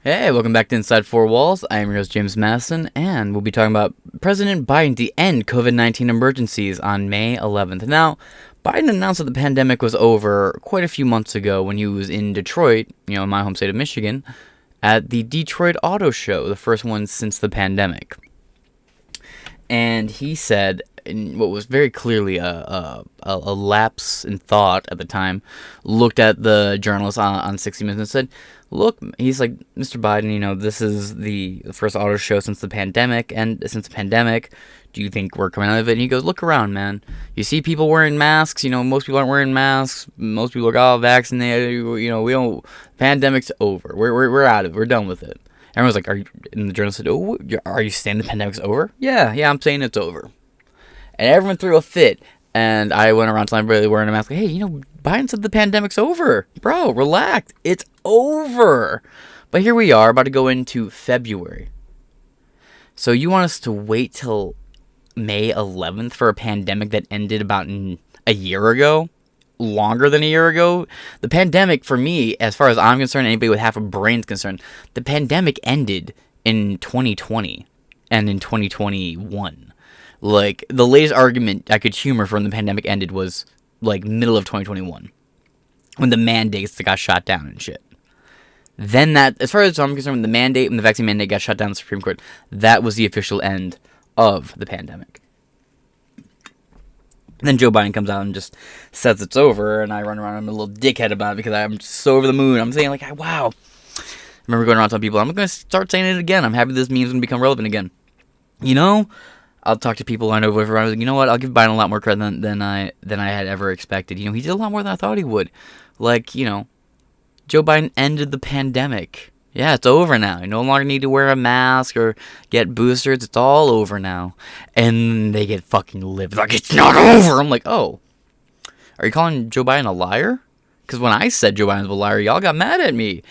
Hey, welcome back to Inside Four Walls. I am your host, James Madison, and we'll be talking about President Biden to end COVID-19 emergencies on May 11th. Now, Biden announced that the pandemic was over quite a few months ago when he was in Detroit, in my home state of Michigan, at the Detroit Auto Show, the first one since the pandemic. And he said, in what was very clearly a lapse in thought at the time, looked at the journalist on 60 Minutes and said, look, he's like, Mr. Biden, this is the first auto show since the pandemic, do you think we're coming out of it? And he goes, look around, man. You see people wearing masks, most people aren't wearing masks, most people are all vaccinated, we don't, pandemic's over, we're out of it, we're done with it. Everyone's like, and the journalist said, oh, are you saying the pandemic's over? Yeah, I'm saying it's over. And everyone threw a fit. And I went around telling everybody wearing a mask, like, hey, Biden said the pandemic's over. Bro, relax. It's over. But here we are, about to go into February. So you want us to wait till May 11th for a pandemic that ended about a year ago? Longer than a year ago? The pandemic, for me, as far as I'm concerned, anybody with half a brain's concerned, the pandemic ended in 2020 and in 2021. Like, the latest argument I could humor from the pandemic ended was, like, middle of 2021. When the mandates got shot down and shit. Then that, as far as I'm concerned, when the vaccine mandate got shot down in the Supreme Court, that was the official end of the pandemic. And then Joe Biden comes out and just says it's over, and I run around, I'm a little dickhead about it because I'm just so over the moon. I'm saying, like, wow. I remember going around telling people, I'm going to start saying it again. I'm happy this meme's going to become relevant again. I'll talk to people I know whatever. I was like, you know what? I'll give Biden a lot more credit than I had ever expected. He did a lot more than I thought he would. Like, Joe Biden ended the pandemic. Yeah, it's over now. You no longer need to wear a mask or get boosters. It's all over now. And they get fucking livid. Like, it's not over. I'm like, oh. Are you calling Joe Biden a liar? Because when I said Joe Biden's a liar, y'all got mad at me.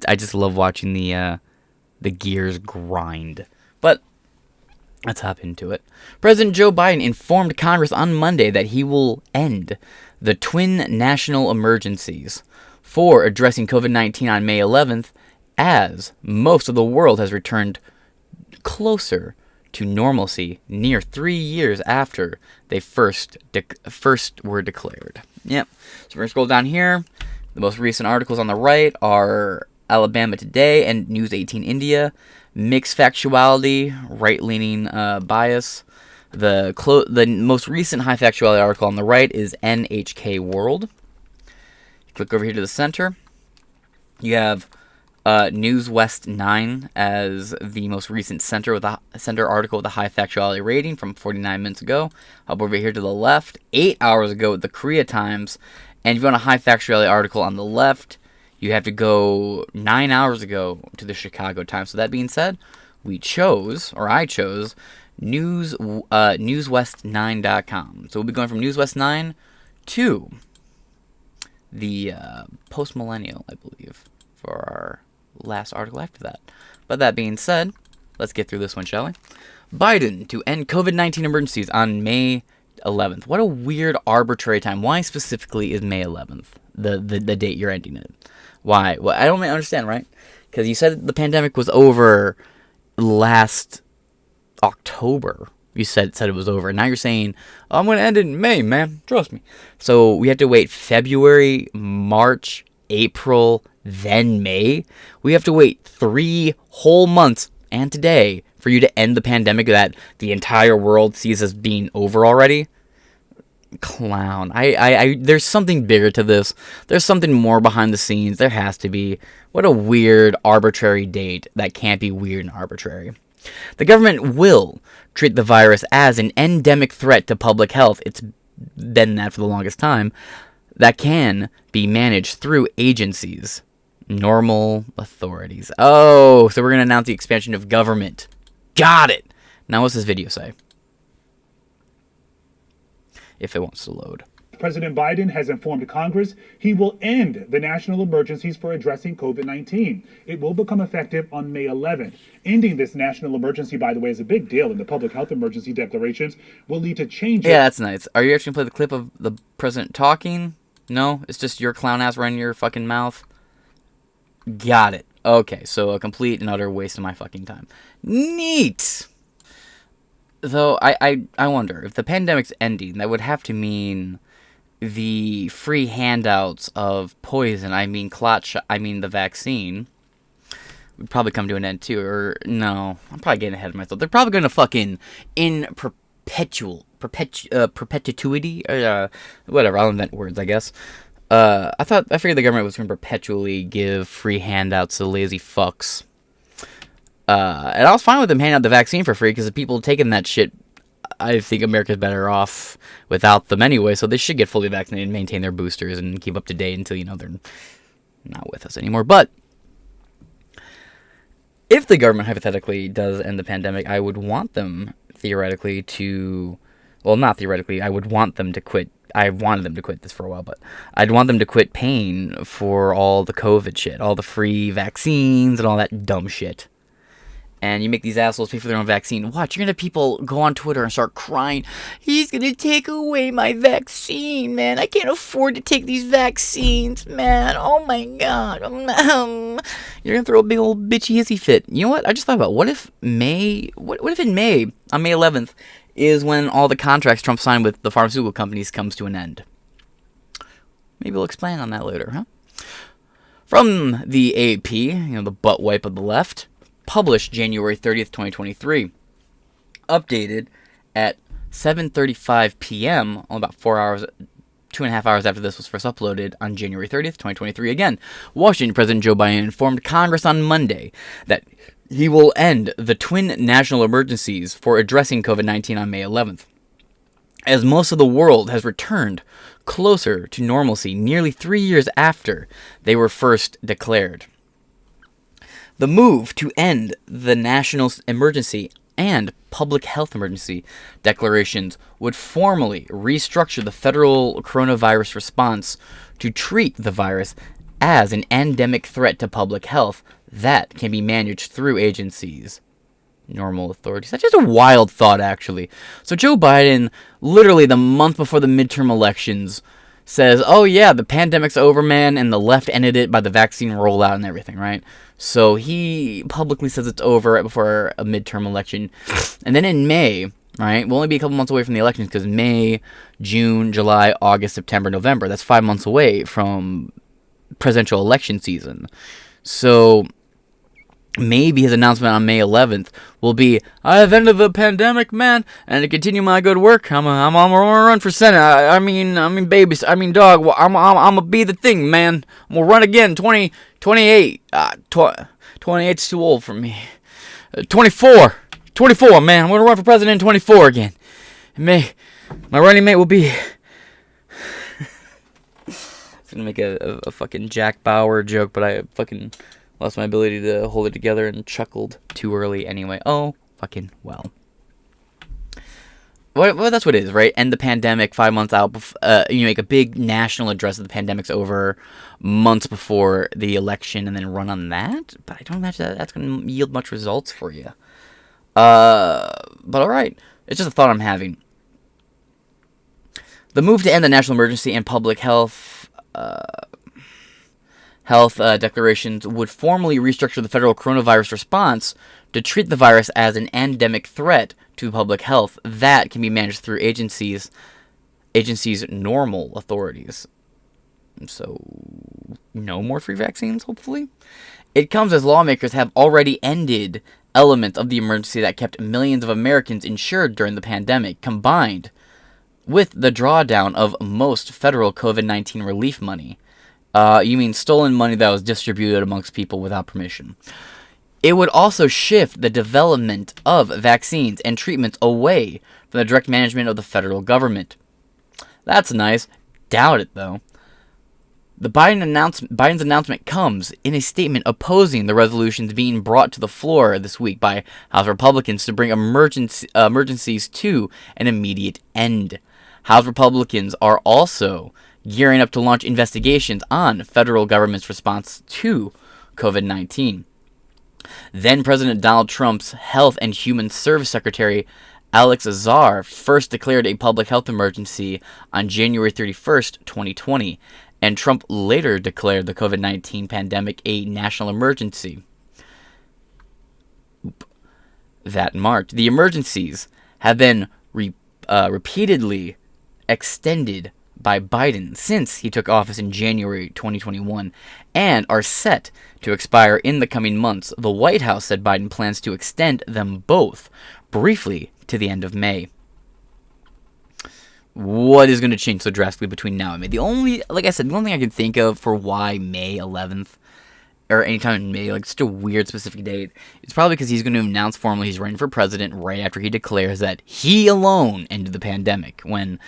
I just love watching the gears grind. But let's hop into it. President Joe Biden informed Congress on Monday that he will end the twin national emergencies for addressing COVID-19 on May 11th, as most of the world has returned closer to normalcy near 3 years after they first were declared. Yep. So we're going to scroll down here. The most recent articles on the right are Alabama Today and News 18 India. Mixed factuality, right-leaning bias. The most recent high factuality article on the right is NHK World. Click over here to the center. You have News West 9 as the most recent center article with a high factuality rating from 49 minutes ago. Up over here to the left, 8 hours ago, the Korea Times. And if you want a high factuality article on the left, you have to go 9 hours ago to the Chicago Times. So that being said, I chose newswest9.com. So we'll be going from Newswest 9 to the Post Millennial, I believe, for our last article after that. But that being said, let's get through this one, shall we? Biden to end COVID-19 emergencies on May 11th. What a weird, arbitrary time. Why specifically is May 11th the date you're ending it? Why? Well, I don't understand, right? Because you said the pandemic was over last October. You said it was over. Now you're saying, oh, I'm going to end it in May, man. Trust me. So we have to wait February, March, April, then May. We have to wait 3 whole months and today for you to end the pandemic that the entire world sees as being over already. Clown. There's something bigger to this. There's something more behind the scenes. There has to be. What a weird, arbitrary date that can't be weird and arbitrary. The government will treat the virus as an endemic threat to public health. It's been that for the longest time. That can be managed through agencies. Normal authorities. Oh, so we're going to announce the expansion of government. Got it. Now what's this video say? If it wants to load. President Biden has informed Congress he will end the national emergencies for addressing COVID-19. It will become effective on May 11th. Ending this national emergency, by the way, is a big deal, and the public health emergency declarations will lead to changes. Yeah, that's nice. Are you actually going to play the clip of the president talking? No? It's just your clown ass running your fucking mouth? Got it. Okay, so a complete and utter waste of my fucking time. Neat! Though, I wonder, if the pandemic's ending, that would have to mean the free handouts of poison, the vaccine, would probably come to an end too. Or, no, I'm probably getting ahead of myself. They're probably going to fucking, in perpetuity, whatever, I'll invent words, I guess. I figured the government was going to perpetually give free handouts to lazy fucks. And I was fine with them handing out the vaccine for free, because the people taking that shit, I think America's better off without them anyway, so they should get fully vaccinated and maintain their boosters and keep up to date until, they're not with us anymore. But if the government hypothetically does end the pandemic, I would want them theoretically to, well, not theoretically, I would want them to quit. I wanted them to quit this for a while, but I'd want them to quit paying for all the COVID shit, all the free vaccines and all that dumb shit. And you make these assholes pay for their own vaccine. Watch, you're going to have people go on Twitter and start crying. He's going to take away my vaccine, man. I can't afford to take these vaccines, man. Oh, my God. You're going to throw a big old bitchy hissy fit. You know what? I just thought about, what if in May, on May 11th, is when all the contracts Trump signed with the pharmaceutical companies comes to an end? Maybe we'll explain on that later, huh? From the AP, the butt wipe of the left, published January 30th, 2023, updated at 7:35 p.m., only about 2.5 hours after this was first uploaded on January 30th, 2023. Again, Washington President Joe Biden informed Congress on Monday that he will end the twin national emergencies for addressing COVID-19 on May 11th. As most of the world has returned closer to normalcy nearly 3 years after they were first declared. The move to end the national emergency and public health emergency declarations would formally restructure the federal coronavirus response to treat the virus as an endemic threat to public health that can be managed through agencies, normal authorities. That's just a wild thought, actually. So Joe Biden, literally the month before the midterm elections, says, oh yeah, the pandemic's over, man, and the left ended it by the vaccine rollout and everything, right? So he publicly says it's over right before a midterm election. And then in May, right, we'll only be a couple months away from the elections, because May, June, July, August, September, November, that's 5 months away from presidential election season. So maybe his announcement on May 11th will be, I have ended the pandemic, man, and to continue my good work, I'm gonna run for Senate. Dog, I'm gonna be the thing, man. I'm gonna run again. 28. 28's too old for me. 24, man. I'm gonna run for president in 24 again. My running mate will be. It's gonna make a fucking Jack Bauer joke, but I fucking lost my ability to hold it together and chuckled too early anyway. Oh, fucking well. Well, that's what it is, right? End the pandemic 5 months out. You make a big national address that the pandemic's over months before the election, and then run on that. But I don't imagine that's going to yield much results for you. But all right, it's just a thought I'm having. The move to end the national emergency and public health declarations would formally restructure the federal coronavirus response to treat the virus as an endemic threat to public health that can be managed through agencies' normal authorities. So, no more free vaccines, hopefully. It comes as lawmakers have already ended elements of the emergency that kept millions of Americans insured during the pandemic, combined with the drawdown of most federal COVID-19 relief money. You mean stolen money that was distributed amongst people without permission. It would also shift the development of vaccines and treatments away from the direct management of the federal government. That's nice. Doubt it, though. Biden's announcement comes in a statement opposing the resolutions being brought to the floor this week by House Republicans to bring emergencies to an immediate end. House Republicans are also gearing up to launch investigations on federal government's response to COVID-19. Then President Donald Trump's Health and Human Service Secretary Alex Azar first declared a public health emergency on January 31st, 2020, And Trump later declared the COVID-19 pandemic a national emergency. That marked. The emergencies have been repeatedly extended by Biden since he took office in January 2021 and are set to expire in the coming months. The White House said Biden plans to extend them both briefly to the end of May. What is going to change so drastically between now and May? The only thing I can think of for why May 11th or anytime in May, like such a weird specific date, it's probably because he's going to announce formally he's running for president right after he declares that he alone ended the pandemic, when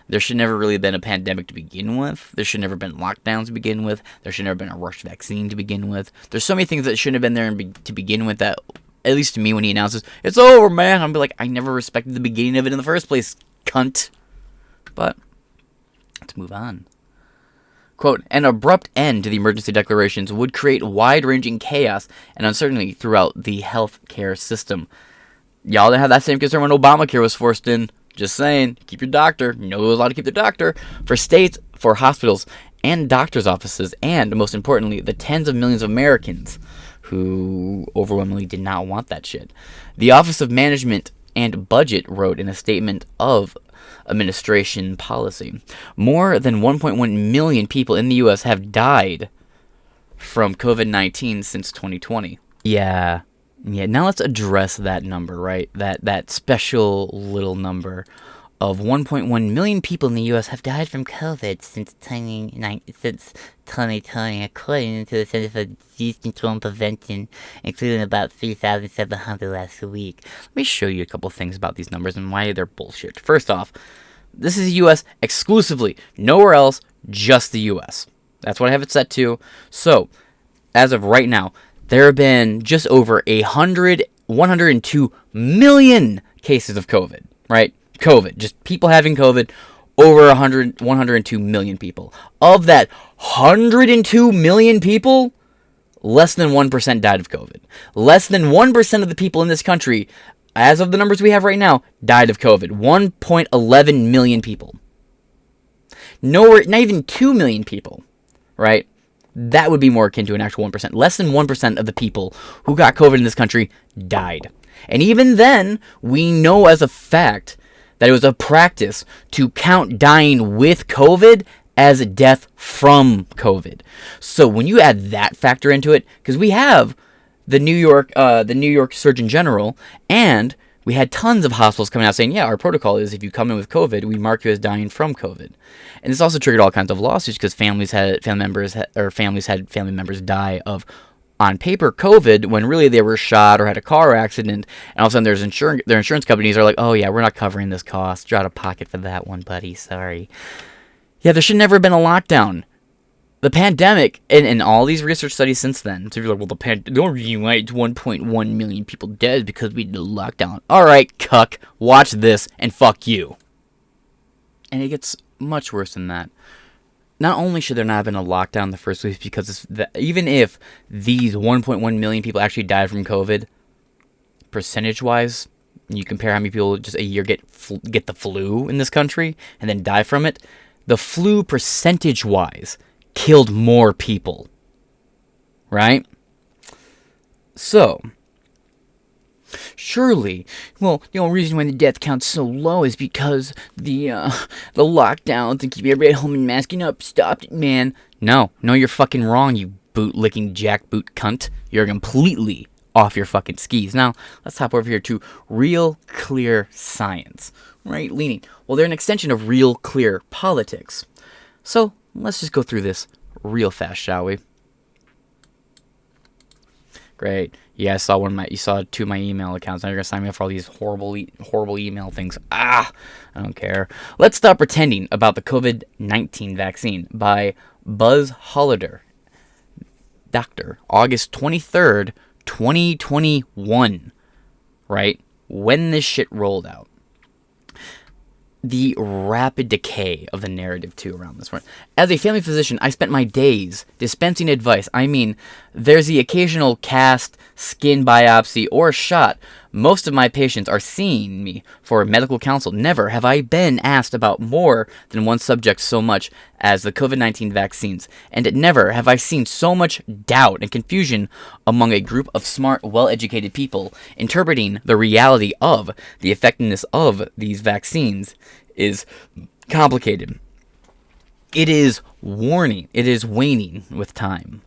there should never really been a pandemic to begin with. There should never been lockdowns to begin with. There should never been a rushed vaccine to begin with. There's so many things that shouldn't have been there to begin with that, at least to me, when he announces, it's over, man, I'm like, I never respected the beginning of it in the first place, cunt. But let's move on. Quote, an abrupt end to the emergency declarations would create wide-ranging chaos and uncertainty throughout the healthcare system. Y'all didn't have that same concern when Obamacare was forced in. Just saying, keep your doctor. You know who's allowed to keep their doctor. For states, for hospitals, and doctors' offices, and most importantly, the tens of millions of Americans who overwhelmingly did not want that shit. The Office of Management and Budget wrote in a statement of administration policy, more than 1.1 million people in the U.S. have died from COVID-19 since 2020. Yeah, now let's address that number, right? That special little number of 1.1 million people in the U.S. have died from COVID since 2020, according to the Center for Disease Control and Prevention, including about 3,700 last week. Let me show you a couple things about these numbers and why they're bullshit. First off, this is the U.S. exclusively, nowhere else, just the U.S. That's what I have it set to. So, as of right now, there have been just over 102 million cases of COVID, right? COVID, just people having COVID, over 102 million people. Of that 102 million people, less than 1% died of COVID. Less than 1% of the people in this country, as of the numbers we have right now, died of COVID. 1.11 million people. Nowhere, not even 2 million people, right? That would be more akin to an actual 1%. Less than 1% of the people who got COVID in this country died. And even then, we know as a fact that it was a practice to count dying with COVID as a death from COVID. So when you add that factor into it, because we have the New York Surgeon General, and we had tons of hospitals coming out saying, yeah, our protocol is if you come in with COVID, we mark you as dying from COVID. And this also triggered all kinds of lawsuits because families had family members die of, on paper, COVID, when really they were shot or had a car accident, and all of a sudden their insurance companies are like, oh yeah, we're not covering this cost. You're out of pocket for that one, buddy. Sorry. Yeah, there should never have been a lockdown. The pandemic, and all these research studies since then, so if you're like, well, the only reason why it's 1.1 million people dead is because we did a lockdown. Alright, cuck, watch this, and fuck you. And it gets much worse than that. Not only should there not have been a lockdown in the first place, because even if these 1.1 million people actually died from COVID, percentage-wise, and you compare how many people just a year get the flu in this country and then die from it, the flu percentage-wise killed more people, right? So, surely, well, the only reason why the death count's so low is because the lockdowns and keeping everybody at home and masking up stopped it, man. No, you're fucking wrong, you boot-licking jackboot cunt. You're completely off your fucking skis. Now, let's hop over here to real clear science, right? Well, they're an extension of real clear politics. So, let's just go through this real fast, shall we? Great. Yeah, I saw you saw two of my email accounts. Now you're gonna sign me up for all these horrible email things. I don't care. Let's stop pretending about the COVID-19 vaccine by Buzz Hollider, Doctor, August 23rd, 2021. Right when this shit rolled out. The rapid decay of the narrative, too, around this one. As a family physician, I spent my days dispensing advice. I mean, There's the occasional cast, skin biopsy, or shot. Most of my patients are seeing me for medical counsel. Never have I been asked about more than one subject so much as the COVID-19 vaccines, and never have I seen so much doubt and confusion among a group of smart, well-educated people interpreting the reality of the effectiveness of these vaccines is complicated. It is waning with time.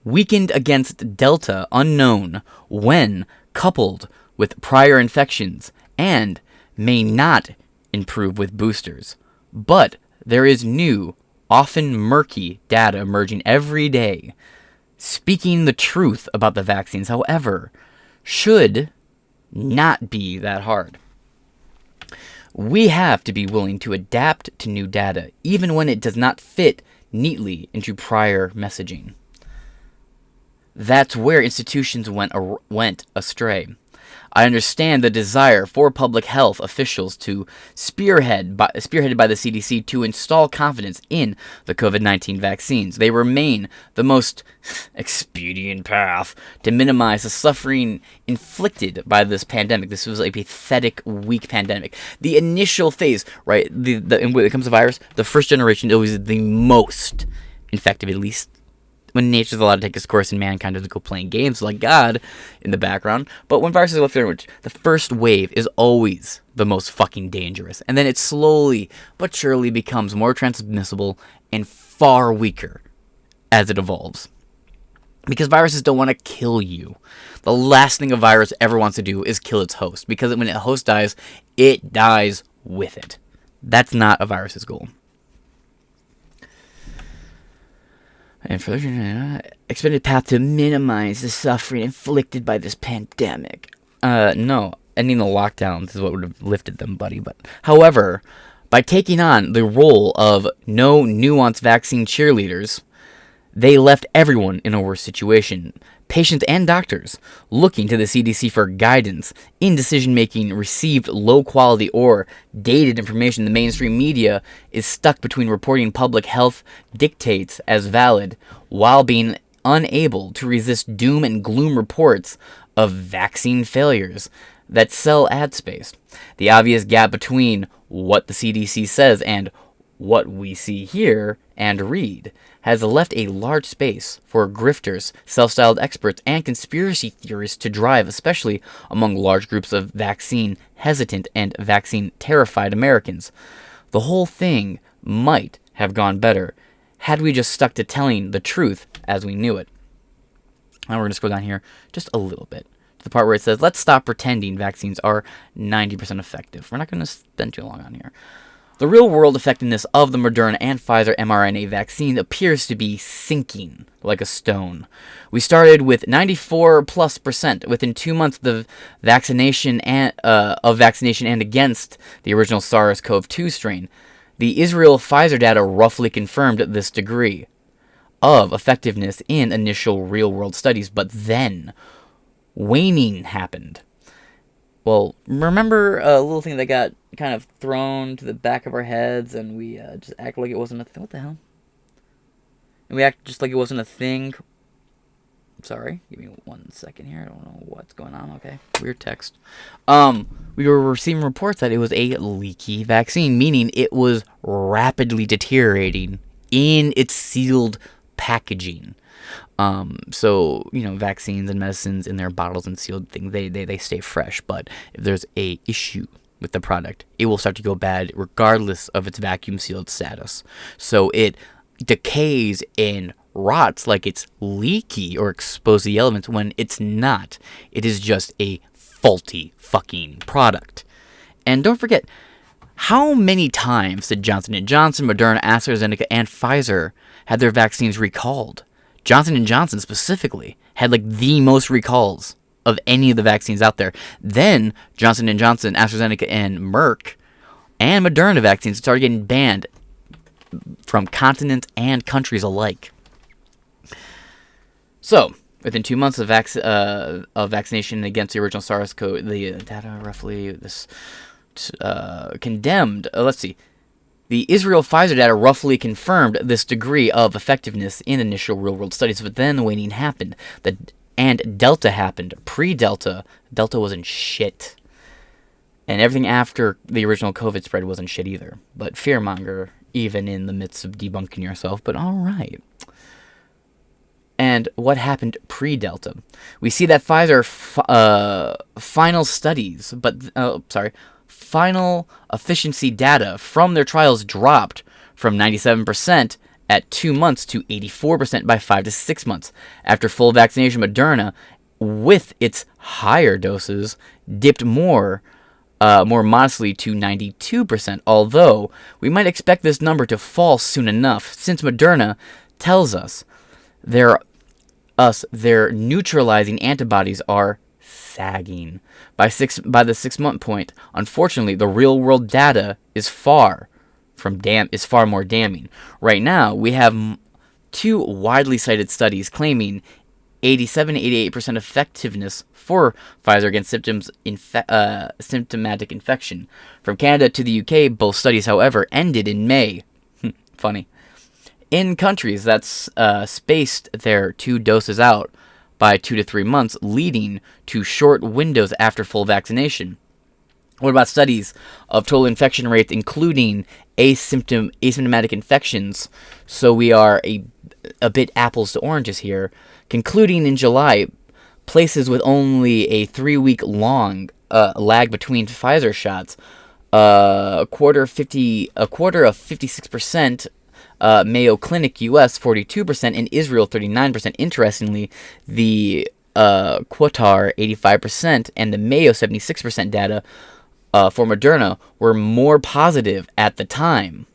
Weakened against Delta, unknown when coupled with prior infections, and may not improve with boosters. But there is new, often murky data emerging every day, speaking the truth about the vaccines, however, should not be that hard. We have to be willing to adapt to new data, even when it does not fit neatly into prior messaging. That's where institutions went astray. I understand the desire for public health officials to spearheaded by the CDC to install confidence in the COVID-19 vaccines. They remain the most expedient path to minimize the suffering inflicted by this pandemic. This was a pathetic, weak pandemic. The initial phase, right? When it comes to virus, the first generation is always the most effective, at least when nature's allowed to take its course and mankind doesn't go playing games like God in the background. But when viruses are left there, the first wave is always the most fucking dangerous. And then it slowly but surely becomes more transmissible and far weaker as it evolves. Because viruses don't want to kill you. The last thing a virus ever wants to do is kill its host. Because when a host dies, it dies with it. That's not a virus's goal. And for the expanded path to minimize the suffering inflicted by this pandemic. No, ending the lockdowns is what would have lifted them, buddy. But however, by taking on the role of no nuance vaccine cheerleaders, they left everyone in a worse situation. Patients and doctors looking to the CDC for guidance in decision-making received low-quality or dated information. The mainstream media is stuck between reporting public health dictates as valid while being unable to resist doom and gloom reports of vaccine failures that sell ad space. The obvious gap between what the CDC says and what we see here and read has left a large space for grifters, self-styled experts, and conspiracy theorists to drive, especially among large groups of vaccine-hesitant and vaccine-terrified Americans. The whole thing might have gone better had we just stuck to telling the truth as we knew it. Now we're going to scroll down here just a little bit to the part where it says, let's stop pretending vaccines are 90% effective. We're not going to spend too long on here. The real-world effectiveness of the Moderna and Pfizer mRNA vaccine appears to be sinking like a stone. We started with 94+%. Within 2 months of vaccination and against the original SARS-CoV-2 strain. The Israel Pfizer data roughly confirmed this degree of effectiveness in initial real-world studies, but then waning happened. Well, remember a little thing that got kind of thrown to the back of our heads, and we just act like it wasn't a thing? What the hell? And we act just like it wasn't a thing. Sorry, give me 1 second here. I don't know what's going on. Okay, weird text. We were receiving reports that it was a leaky vaccine, meaning it was rapidly deteriorating in its sealed packaging. So, vaccines and medicines in their bottles and sealed things, they stay fresh. But if there's a issue with the product, it will start to go bad regardless of its vacuum sealed status. So it decays and rots like it's leaky or exposed to the elements when it's not. It is just a faulty fucking product. And don't forget, how many times did Johnson & Johnson, Moderna, AstraZeneca, and Pfizer had their vaccines recalled? Johnson & Johnson specifically had the most recalls of any of the vaccines out there. Then Johnson & Johnson, AstraZeneca, and Merck and Moderna vaccines started getting banned from continents and countries alike. So, within 2 months of vaccination against the original SARS-CoV, the data roughly condemned. Let's see. The Israel-Pfizer data roughly confirmed this degree of effectiveness in initial real-world studies, but then the waning happened, and Delta happened. Pre-Delta, Delta wasn't shit. And everything after the original COVID spread wasn't shit either. But fearmonger, even in the midst of debunking yourself, but alright. And what happened pre-Delta? We see that Pfizer final efficiency data from their trials dropped from 97% at 2 months to 84% by 5 to 6 months. After full vaccination, Moderna, with its higher doses, dipped more modestly to 92%, although we might expect this number to fall soon enough, since Moderna tells us their neutralizing antibodies are sagging. By the 6 month point, unfortunately, the real world data is far more damning. Right now, we have 2 widely cited studies claiming 87-88% effectiveness for Pfizer against symptomatic infection. From Canada to the UK, both studies, however, ended in May. Funny. In countries that spaced their 2 doses out by 2 to 3 months, leading to short windows after full vaccination. What about studies of total infection rates, including asymptomatic infections? So we are a bit apples to oranges here. Concluding in July, places with only a 3-week long lag between Pfizer shots, a quarter of 56%. Mayo Clinic US 42% and Israel 39%. Interestingly, the Qatar 85% and the Mayo 76% data for Moderna were more positive at the time.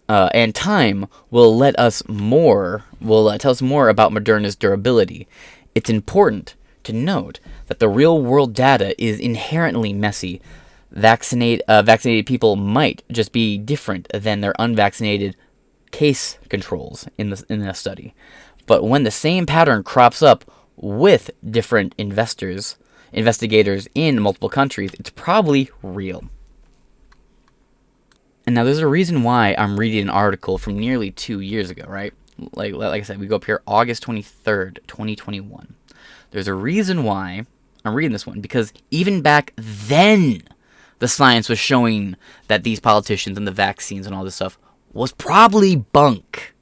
And time will tell us more about Moderna's durability. It's important to note that the real-world data is inherently messy. Vaccinated people might just be different than their unvaccinated case controls in the study. But when the same pattern crops up with different investigators in multiple countries, it's probably real. And now there's a reason why I'm reading an article from nearly 2 years ago, right? Like I said, we go up here August 23rd, 2021. There's a reason why I'm reading this one, because even back then, the science was showing that these politicians and the vaccines and all this stuff was probably bunk.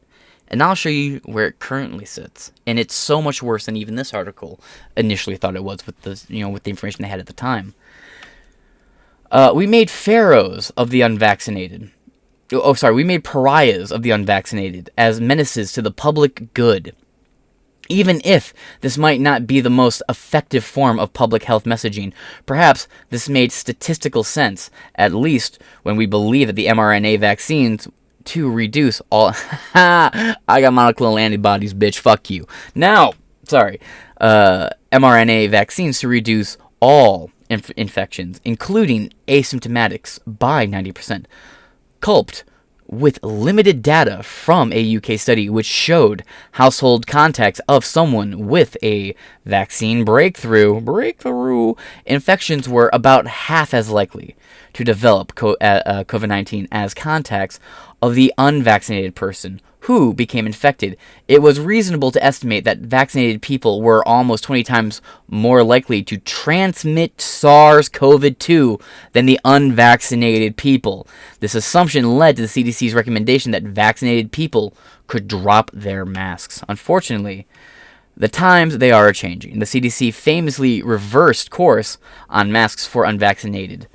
And I'll show you where it currently sits. And it's so much worse than even this article initially thought it was with the information they had at the time. We made pharaohs of the unvaccinated. We made pariahs of the unvaccinated as menaces to the public good. Even if this might not be the most effective form of public health messaging, perhaps this made statistical sense, at least when we believe that the mRNA vaccines to reduce all... I got monoclonal antibodies, bitch, fuck you. Now, mRNA vaccines to reduce all infections, including asymptomatics, by 90%. Culped with limited data from a UK study which showed household contacts of someone with a vaccine breakthrough infections were about half as likely to develop COVID-19 as contacts of the unvaccinated person who became infected. It was reasonable to estimate that vaccinated people were almost 20 times more likely to transmit SARS-CoV-2 than the unvaccinated people. This assumption led to the CDC's recommendation that vaccinated people could drop their masks. Unfortunately, the times they are changing. The CDC famously reversed course on masks for the unvaccinated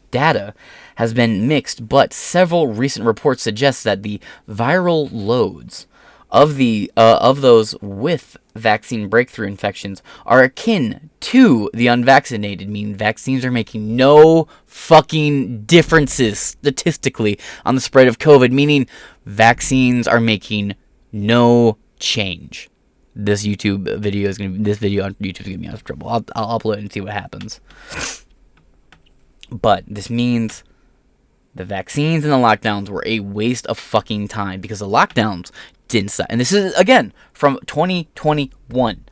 data has been mixed, but several recent reports suggest that the viral loads of those with vaccine breakthrough infections are akin to the unvaccinated, meaning vaccines are making no fucking differences statistically on the spread of COVID, meaning vaccines are making no change. This video on YouTube is gonna get me out of trouble. I'll upload it and see what happens. But this means the vaccines and the lockdowns were a waste of fucking time because the lockdowns didn't stop. And this is, again, from 2021.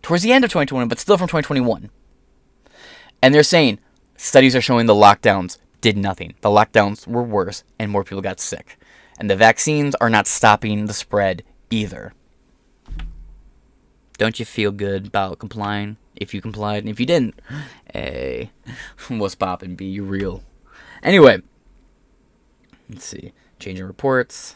Towards the end of 2021, but still from 2021. And they're saying studies are showing the lockdowns did nothing. The lockdowns were worse, and more people got sick. And the vaccines are not stopping the spread either. Don't you feel good about complying? If you complied, and if you didn't, hey, what's poppin'? Be real. Anyway, let's see. Changing reports.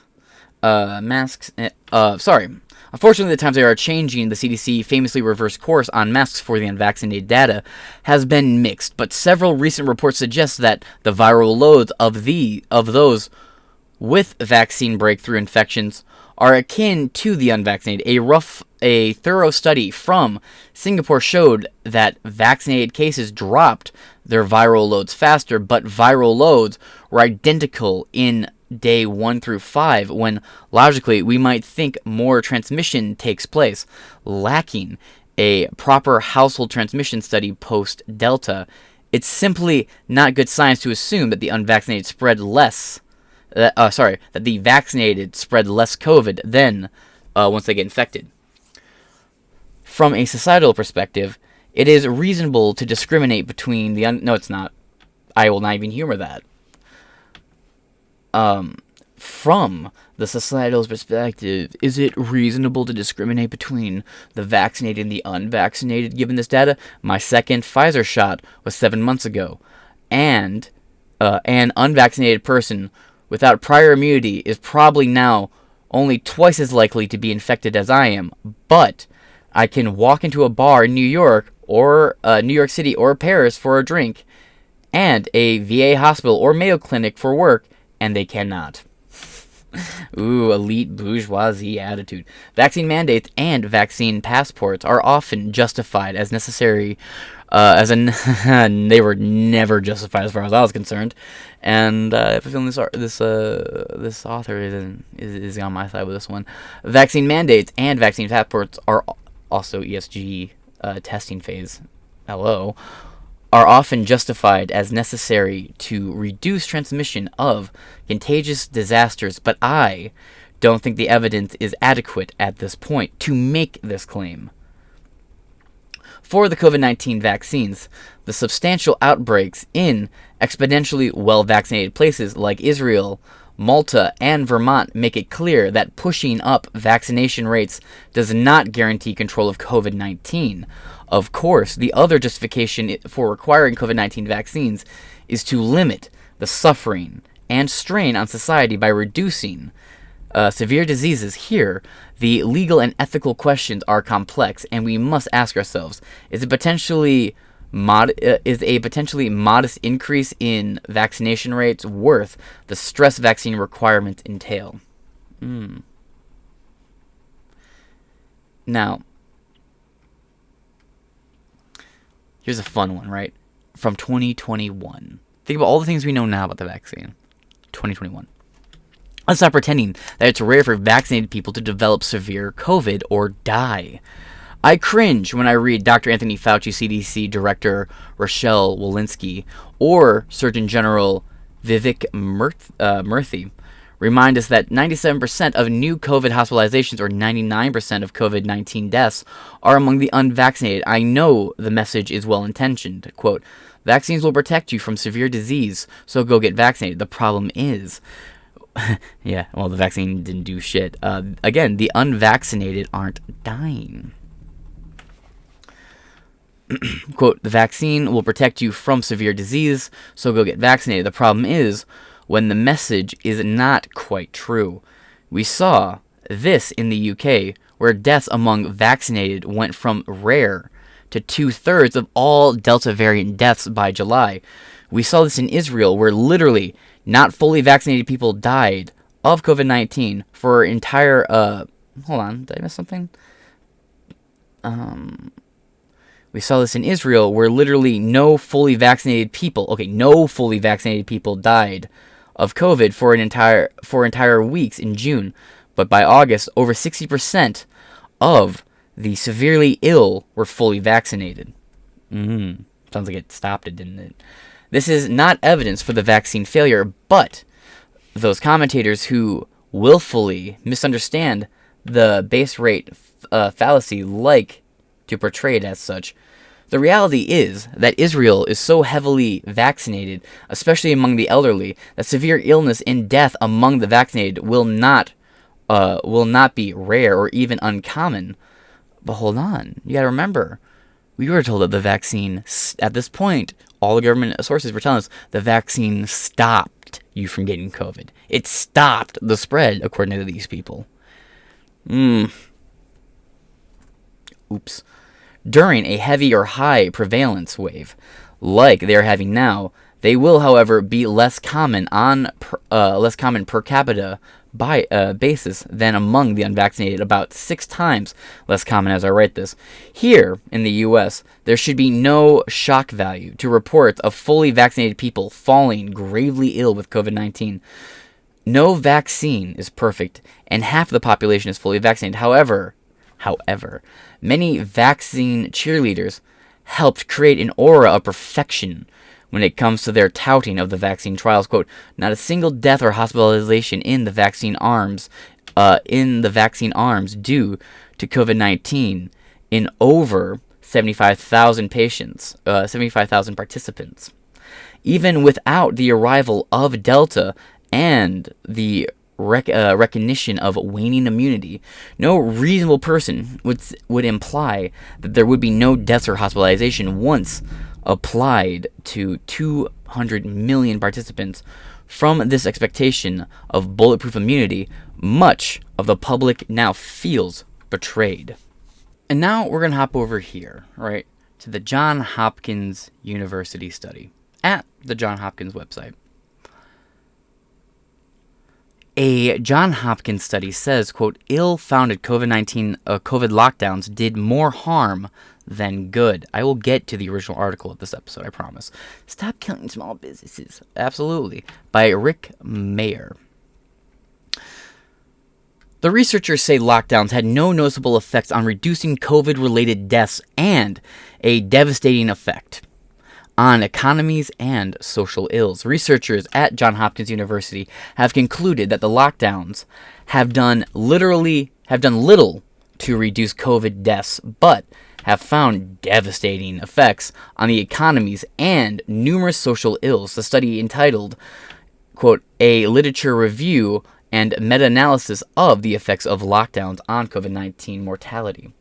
Masks. Unfortunately, the times they are changing, the CDC famously reversed course on masks for the unvaccinated data has been mixed, but several recent reports suggest that the viral loads of those with vaccine breakthrough infections are akin to the unvaccinated. A thorough study from Singapore showed that vaccinated cases dropped their viral loads faster, but viral loads were identical in day 1 through 5, when logically we might think more transmission takes place. Lacking a proper household transmission study post-Delta, it's simply not good science to assume that the unvaccinated spread less. That the vaccinated spread less COVID than once they get infected. From a societal perspective, it is reasonable to discriminate between the no, it's not. I will not even humor that. From the societal perspective, is it reasonable to discriminate between the vaccinated and the unvaccinated given this data? My second Pfizer shot was 7 months ago, and an unvaccinated person without prior immunity is probably now only twice as likely to be infected as I am, but I can walk into a bar in New York or New York City or Paris for a drink, and a VA hospital or Mayo Clinic for work, and they cannot. Ooh, elite bourgeoisie attitude. Vaccine mandates and vaccine passports are often justified as necessary, they were never justified as far as I was concerned. And if I'm feeling this author is on my side with this one. Vaccine mandates and vaccine passports are also ESG testing phase. Hello. Are often justified as necessary to reduce transmission of contagious disasters, but I don't think the evidence is adequate at this point to make this claim. For the COVID-19 vaccines, the substantial outbreaks in exponentially well-vaccinated places like Israel, Malta, and Vermont make it clear that pushing up vaccination rates does not guarantee control of COVID-19. Of course, the other justification for requiring COVID-19 vaccines is to limit the suffering and strain on society by reducing severe diseases. Here, the legal and ethical questions are complex, and we must ask ourselves, is a potentially modest increase in vaccination rates worth the stress vaccine requirements entail? Now, here's a fun one, right? From 2021. Think about all the things we know now about the vaccine. 2021. Let's stop pretending that it's rare for vaccinated people to develop severe COVID or die. I cringe when I read Dr. Anthony Fauci, CDC Director Rochelle Walensky, or Surgeon General Vivek Murthy remind us that 97% of new COVID hospitalizations or 99% of COVID-19 deaths are among the unvaccinated. I know the message is well-intentioned. Quote, vaccines will protect you from severe disease, so go get vaccinated. The problem is, the vaccine didn't do shit. Again, the unvaccinated aren't dying. Quote, the vaccine will protect you from severe disease, so go get vaccinated. The problem is when the message is not quite true. We saw this in the UK, where deaths among vaccinated went from rare to 2/3 of all Delta variant deaths by July. We saw this in Israel, where literally not fully vaccinated people died of COVID-19 for entire, hold on, did I miss something? We saw this in Israel, where literally no fully vaccinated people died of COVID for entire weeks in June. But by August, over 60% of the severely ill were fully vaccinated. Sounds like it stopped it, didn't it? This is not evidence for the vaccine failure, but those commentators who willfully misunderstand the base rate fallacy like to portray it as such. The reality is that Israel is so heavily vaccinated, especially among the elderly, that severe illness and death among the vaccinated will not be rare or even uncommon. But hold on, you gotta remember, we were told that the vaccine, at this point, all the government sources were telling us the vaccine stopped you from getting COVID. It stopped the spread, according to these people. Oops. During a heavy or high prevalence wave, like they are having now, they will, however, be less common per capita basis than among the unvaccinated, about 6 times less common as I write this. Here in the U.S., there should be no shock value to reports of fully vaccinated people falling gravely ill with COVID-19. No vaccine is perfect, and half the population is fully vaccinated. However, many vaccine cheerleaders helped create an aura of perfection when it comes to their touting of the vaccine trials. Quote, not a single death or hospitalization in the vaccine arms due to COVID-19 in over 75,000 participants. Even without the arrival of Delta and the recognition of waning immunity, no reasonable person would imply that there would be no deaths or hospitalization once applied to 200 million participants. From this expectation of bulletproof immunity, much of the public now feels betrayed. And now we're going to hop over here, right, to the Johns Hopkins University study at the Johns Hopkins website. A Johns Hopkins study says, quote, ill-founded COVID-19 COVID lockdowns did more harm than good. I will get to the original article of this episode, I promise. Stop killing small businesses. Absolutely. By Rick Mayer. The researchers say lockdowns had no noticeable effects on reducing COVID-related deaths and a devastating effect on economies and social ills. Researchers at Johns Hopkins University have concluded that the lockdowns have done little to reduce COVID deaths, but have found devastating effects on the economies and numerous social ills. The study, entitled, quote, a literature review and meta-analysis of the effects of lockdowns on COVID-19 mortality,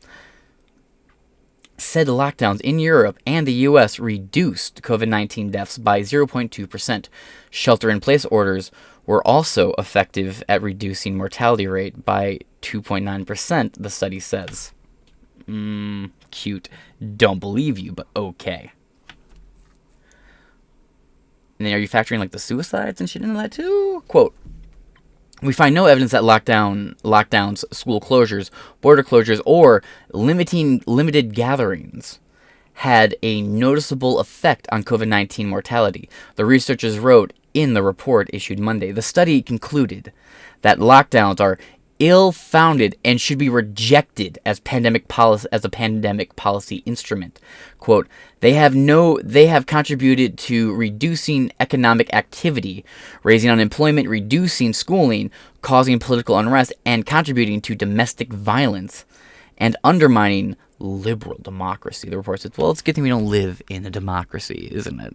said lockdowns in Europe and the U.S. reduced COVID-19 deaths by 0.2%. Shelter-in-place orders were also effective at reducing mortality rate by 2.9%, the study says. Cute. Don't believe you, but okay. And then are you factoring like the suicides and shit into that too? Quote, we find no evidence that lockdowns, school closures, border closures, or limited gatherings had a noticeable effect on COVID-19 mortality, the researchers wrote in the report issued Monday. The study concluded that lockdowns are ill-founded and should be rejected as a pandemic policy instrument. Quote, they have contributed to reducing economic activity, raising unemployment, reducing schooling, causing political unrest, and contributing to domestic violence and undermining liberal democracy. The report says, well, it's a good thing we don't live in a democracy, isn't it?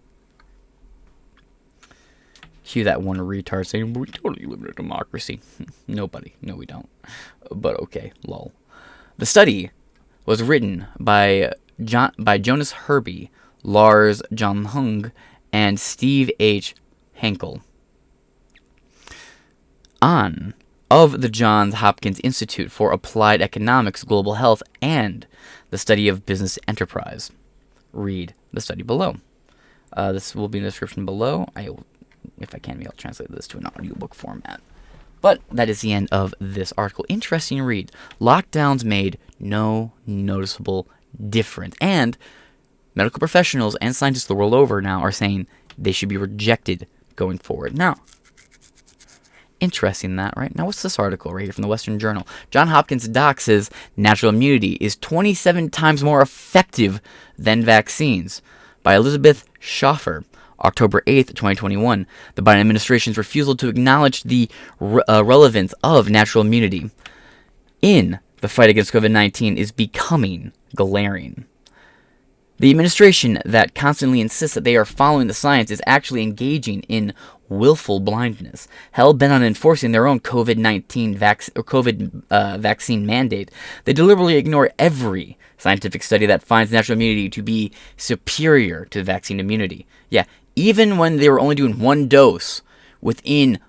Cue that one retard saying, we totally live in a democracy. Nobody. No, we don't. But okay, lol. The study was written by Jonas Herby, Lars Jonhung, and Steve H. Henkel of the Johns Hopkins Institute for Applied Economics, Global Health, and the Study of Business Enterprise. Read the study below. This will be in the description below. If I can, maybe I'll translate this to an audiobook format. But that is the end of this article. Interesting read. Lockdowns made no noticeable difference. And medical professionals and scientists the world over now are saying they should be rejected going forward. Now, interesting that, right? Now, what's this article right here from the Western Journal? Johns Hopkins doc says natural immunity is 27 times more effective than vaccines. By Elizabeth Schaffer. October 8th, 2021, the Biden administration's refusal to acknowledge the relevance of natural immunity in the fight against COVID-19 is becoming glaring. The administration that constantly insists that they are following the science is actually engaging in willful blindness, hell-bent on enforcing their own COVID-19 vaccine mandate. They deliberately ignore every scientific study that finds natural immunity to be superior to vaccine immunity. Yeah, even when they were only doing one dose, within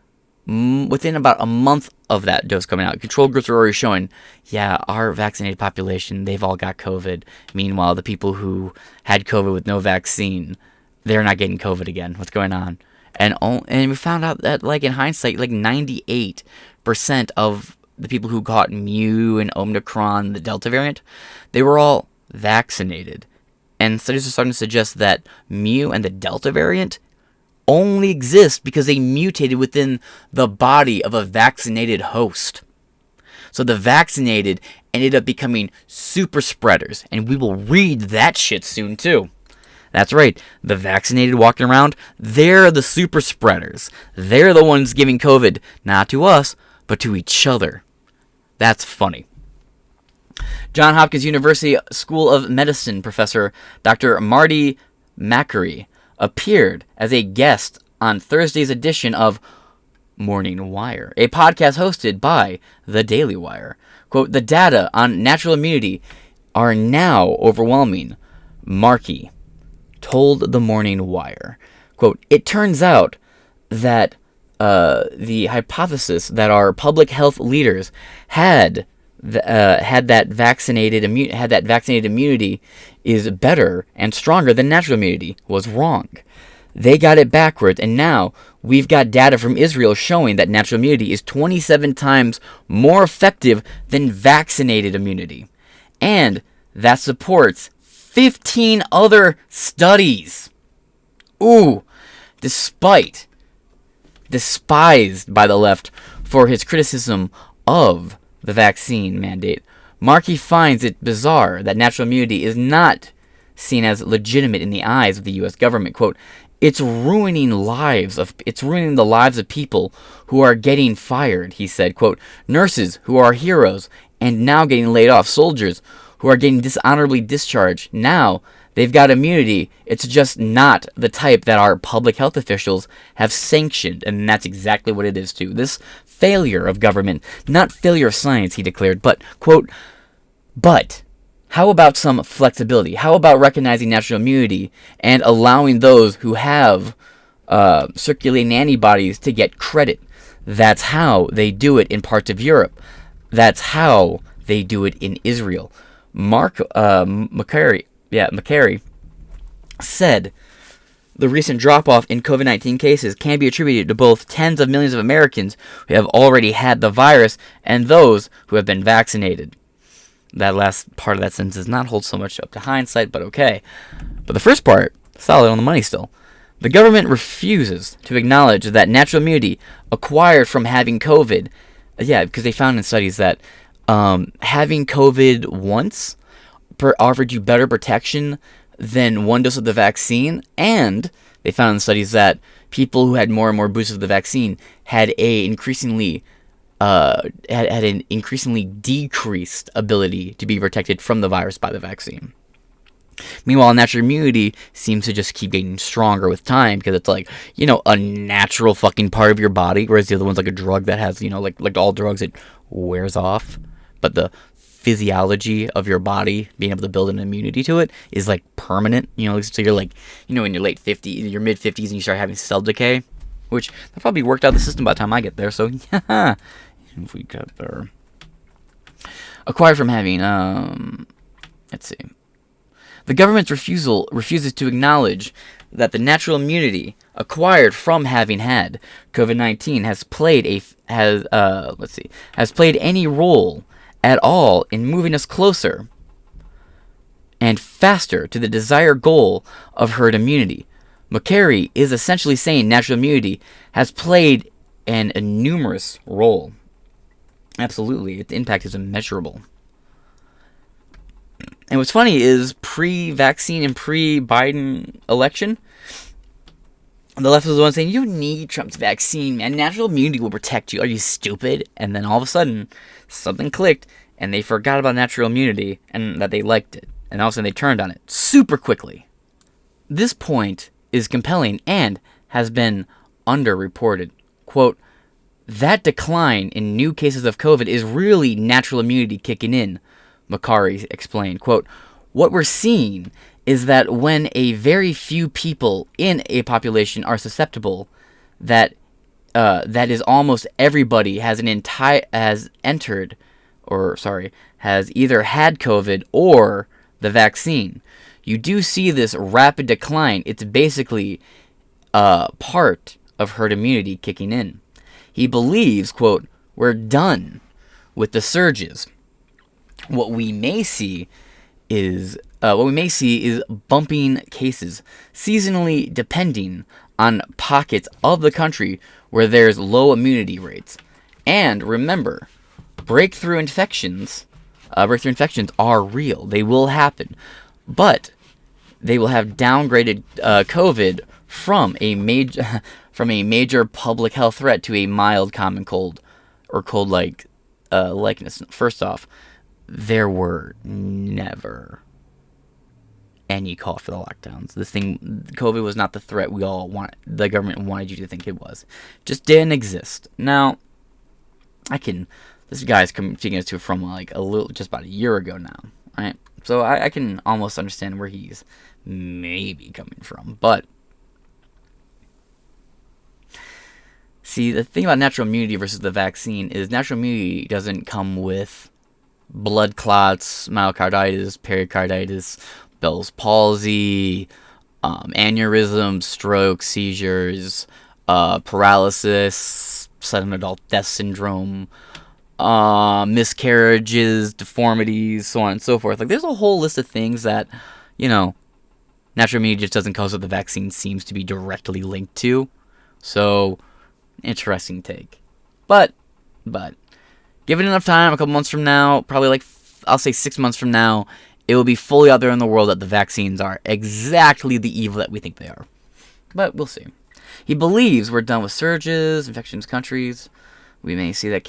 about a month of that dose coming out, control groups were already showing, yeah, our vaccinated population, they've all got COVID. Meanwhile, the people who had COVID with no vaccine, they're not getting COVID again. What's going on? And we found out that, like, in hindsight, like 98% of the people who caught Mu and Omicron, the Delta variant, they were all vaccinated. And studies are starting to suggest that Mu and the Delta variant only exist because they mutated within the body of a vaccinated host. So the vaccinated ended up becoming super spreaders, and we will read that shit soon too. That's right, the vaccinated walking around, they're the super spreaders. They're the ones giving COVID, not to us, but to each other. That's funny. Johns Hopkins University School of Medicine professor Dr. Marty Makary appeared as a guest on Thursday's edition of Morning Wire, a podcast hosted by The Daily Wire. Quote, the data on natural immunity are now overwhelming, Markey told The Morning Wire. Quote, it turns out that the hypothesis that our public health leaders had that vaccinated immunity is better and stronger than natural immunity was wrong. They got it backwards, and now we've got data from Israel showing that natural immunity is 27 times more effective than vaccinated immunity. And that supports 15 other studies. Ooh, despised by the left for his criticism of the vaccine mandate, Markey finds it bizarre that natural immunity is not seen as legitimate in the eyes of the U.S. government. Quote, it's ruining the lives of people who are getting fired, he said. Quote, nurses who are heroes and now getting laid off, soldiers who are getting dishonorably discharged. Now they've got immunity. It's just not the type that our public health officials have sanctioned, and that's exactly what it is too. This failure of government, not failure of science, he declared, but, quote, but how about some flexibility? How about recognizing natural immunity and allowing those who have circulating antibodies to get credit? That's how they do it in parts of Europe. That's how they do it in Israel. Makary said the recent drop-off in COVID-19 cases can be attributed to both tens of millions of Americans who have already had the virus and those who have been vaccinated. That last part of that sentence does not hold so much up to hindsight, but okay. But the first part, solid on the money still. The government refuses to acknowledge that natural immunity acquired from having COVID, because they found in studies that having COVID once offered you better protection than one dose of the vaccine, and they found in studies that people who had more and more boosters of the vaccine had an increasingly decreased ability to be protected from the virus by the vaccine. Meanwhile, natural immunity seems to just keep getting stronger with time because it's like, a natural fucking part of your body, whereas the other one's like a drug that has, like all drugs, it wears off. But the physiology of your body, being able to build an immunity to it, is like permanent. So you're like, in your late 50s, your mid 50s, and you start having cell decay, which that probably worked out the system by the time I get there. So yeah, if we got there, acquired from having, let's see, the government's refuses to acknowledge that the natural immunity acquired from having had COVID-19 has played any role at all in moving us closer and faster to the desired goal of herd immunity. Makary is essentially saying natural immunity has played an enormous role. Absolutely, its impact is immeasurable. And what's funny is pre-vaccine and pre-Biden election, the left was the one saying, you need Trump's vaccine, man. Natural immunity will protect you. Are you stupid? And then all of a sudden, something clicked, and they forgot about natural immunity, and that they liked it. And all of a sudden they turned on it super quickly. This point is compelling and has been underreported. Quote, that decline in new cases of COVID is really natural immunity kicking in, Makari explained. Quote, what we're seeing is that when a very few people in a population are susceptible, that is almost everybody has has either had COVID or the vaccine. You do see this rapid decline. It's basically part of herd immunity kicking in. He believes, quote, we're done with the surges. What we may see is bumping cases, seasonally depending on pockets of the country where there's low immunity rates. And remember, breakthrough infections are real. They will happen, but they will have downgraded COVID from a major public health threat to a mild common cold or cold-like likeness. First off, there were never any call for the lockdowns. COVID was not the threat the government wanted you to think it was. Just didn't exist. Now, this guy's taking us to from just about a year ago now, right? So I can almost understand where he's maybe coming from. But, see, the thing about natural immunity versus the vaccine is natural immunity doesn't come with blood clots, myocarditis, pericarditis, Bell's palsy, aneurysms, strokes, seizures, paralysis, sudden adult death syndrome, miscarriages, deformities, so on and so forth. There's a whole list of things that, natural immunity just doesn't cause what the vaccine seems to be directly linked to. So, interesting take. But, give it enough time, a couple months from now, probably I'll say 6 months from now, it will be fully out there in the world that the vaccines are exactly the evil that we think they are. But we'll see. He believes we're done with surges, infections, countries. We may see a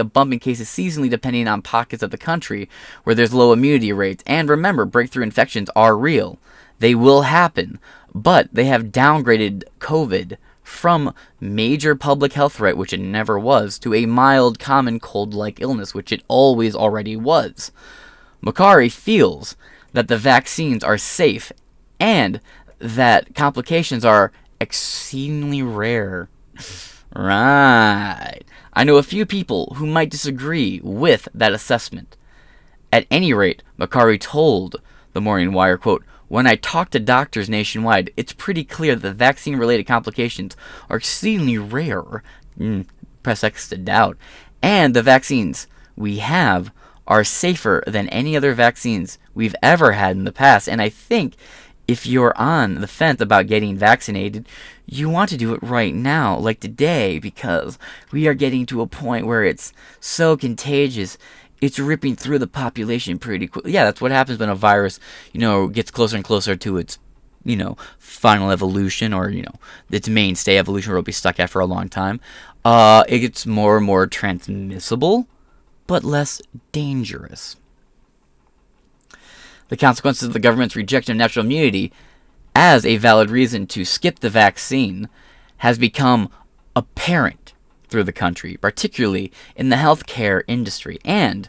bump in cases seasonally depending on pockets of the country where there's low immunity rates. And remember, breakthrough infections are real. They will happen. But they have downgraded COVID from major public health threat, which it never was, to a mild common cold-like illness, which it always already was. Makari feels that the vaccines are safe and that complications are exceedingly rare. Right. I know a few people who might disagree with that assessment. At any rate, Makari told the Morning Wire, quote, when I talk to doctors nationwide, it's pretty clear that the vaccine-related complications are exceedingly rare. Press X to doubt. And the vaccines we have are safer than any other vaccines we've ever had in the past. And I think if you're on the fence about getting vaccinated, you want to do it right now, like today, because we are getting to a point where it's so contagious, it's ripping through the population pretty quickly. Yeah, that's what happens when a virus, gets closer and closer to its, final evolution or, its mainstay evolution where it'll be stuck at for a long time. It gets more and more transmissible, but less dangerous. The consequences of the government's rejection of natural immunity as a valid reason to skip the vaccine has become apparent through the country, particularly in the healthcare industry and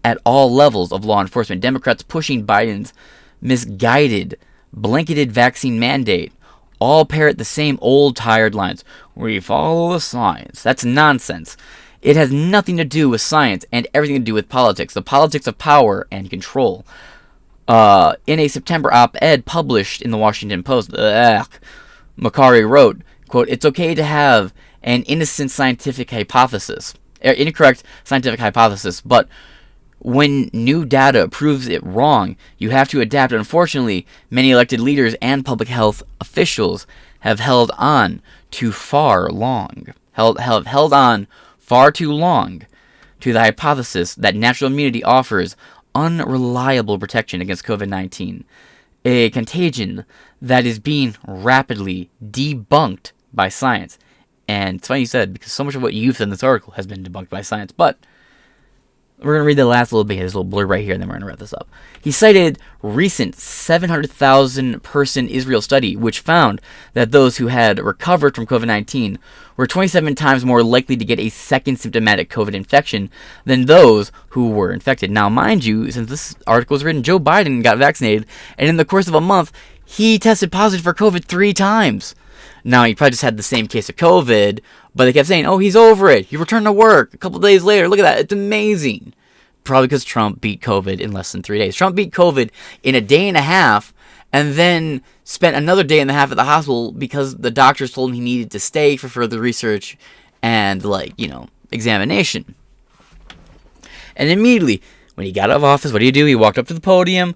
at all levels of law enforcement. Democrats pushing Biden's misguided, blanketed vaccine mandate all parrot the same old tired lines. We follow the science. That's nonsense. It has nothing to do with science and everything to do with politics, the politics of power and control. In a September op-ed published in the Washington Post, Makari wrote, quote, it's okay to have an incorrect scientific hypothesis, but when new data proves it wrong, you have to adapt. Unfortunately, many elected leaders and public health officials have held on far too long to the hypothesis that natural immunity offers unreliable protection against COVID-19, a contagion that is being rapidly debunked by science. And it's funny you said, because so much of what you've said in this article has been debunked by science. But We're going to read the last little bit, this little blurb right here, and then we're going to wrap this up. He cited recent 700,000 person Israel study, which found that those who had recovered from COVID-19 were 27 times more likely to get a second symptomatic COVID infection than those who were infected. Now, mind you, since this article was written, Joe Biden got vaccinated, and in the course of a month, he tested positive for COVID 3 times. Now, he probably just had the same case of COVID, but they kept saying, oh, he's over it. He returned to work a couple days later. Look at that. It's amazing. Probably because Trump beat COVID in less than 3 days. Trump beat COVID in a day and a half and then spent another day and a half at the hospital because the doctors told him he needed to stay for further research and, examination. And immediately, when he got out of office, what did he do? He walked up to the podium,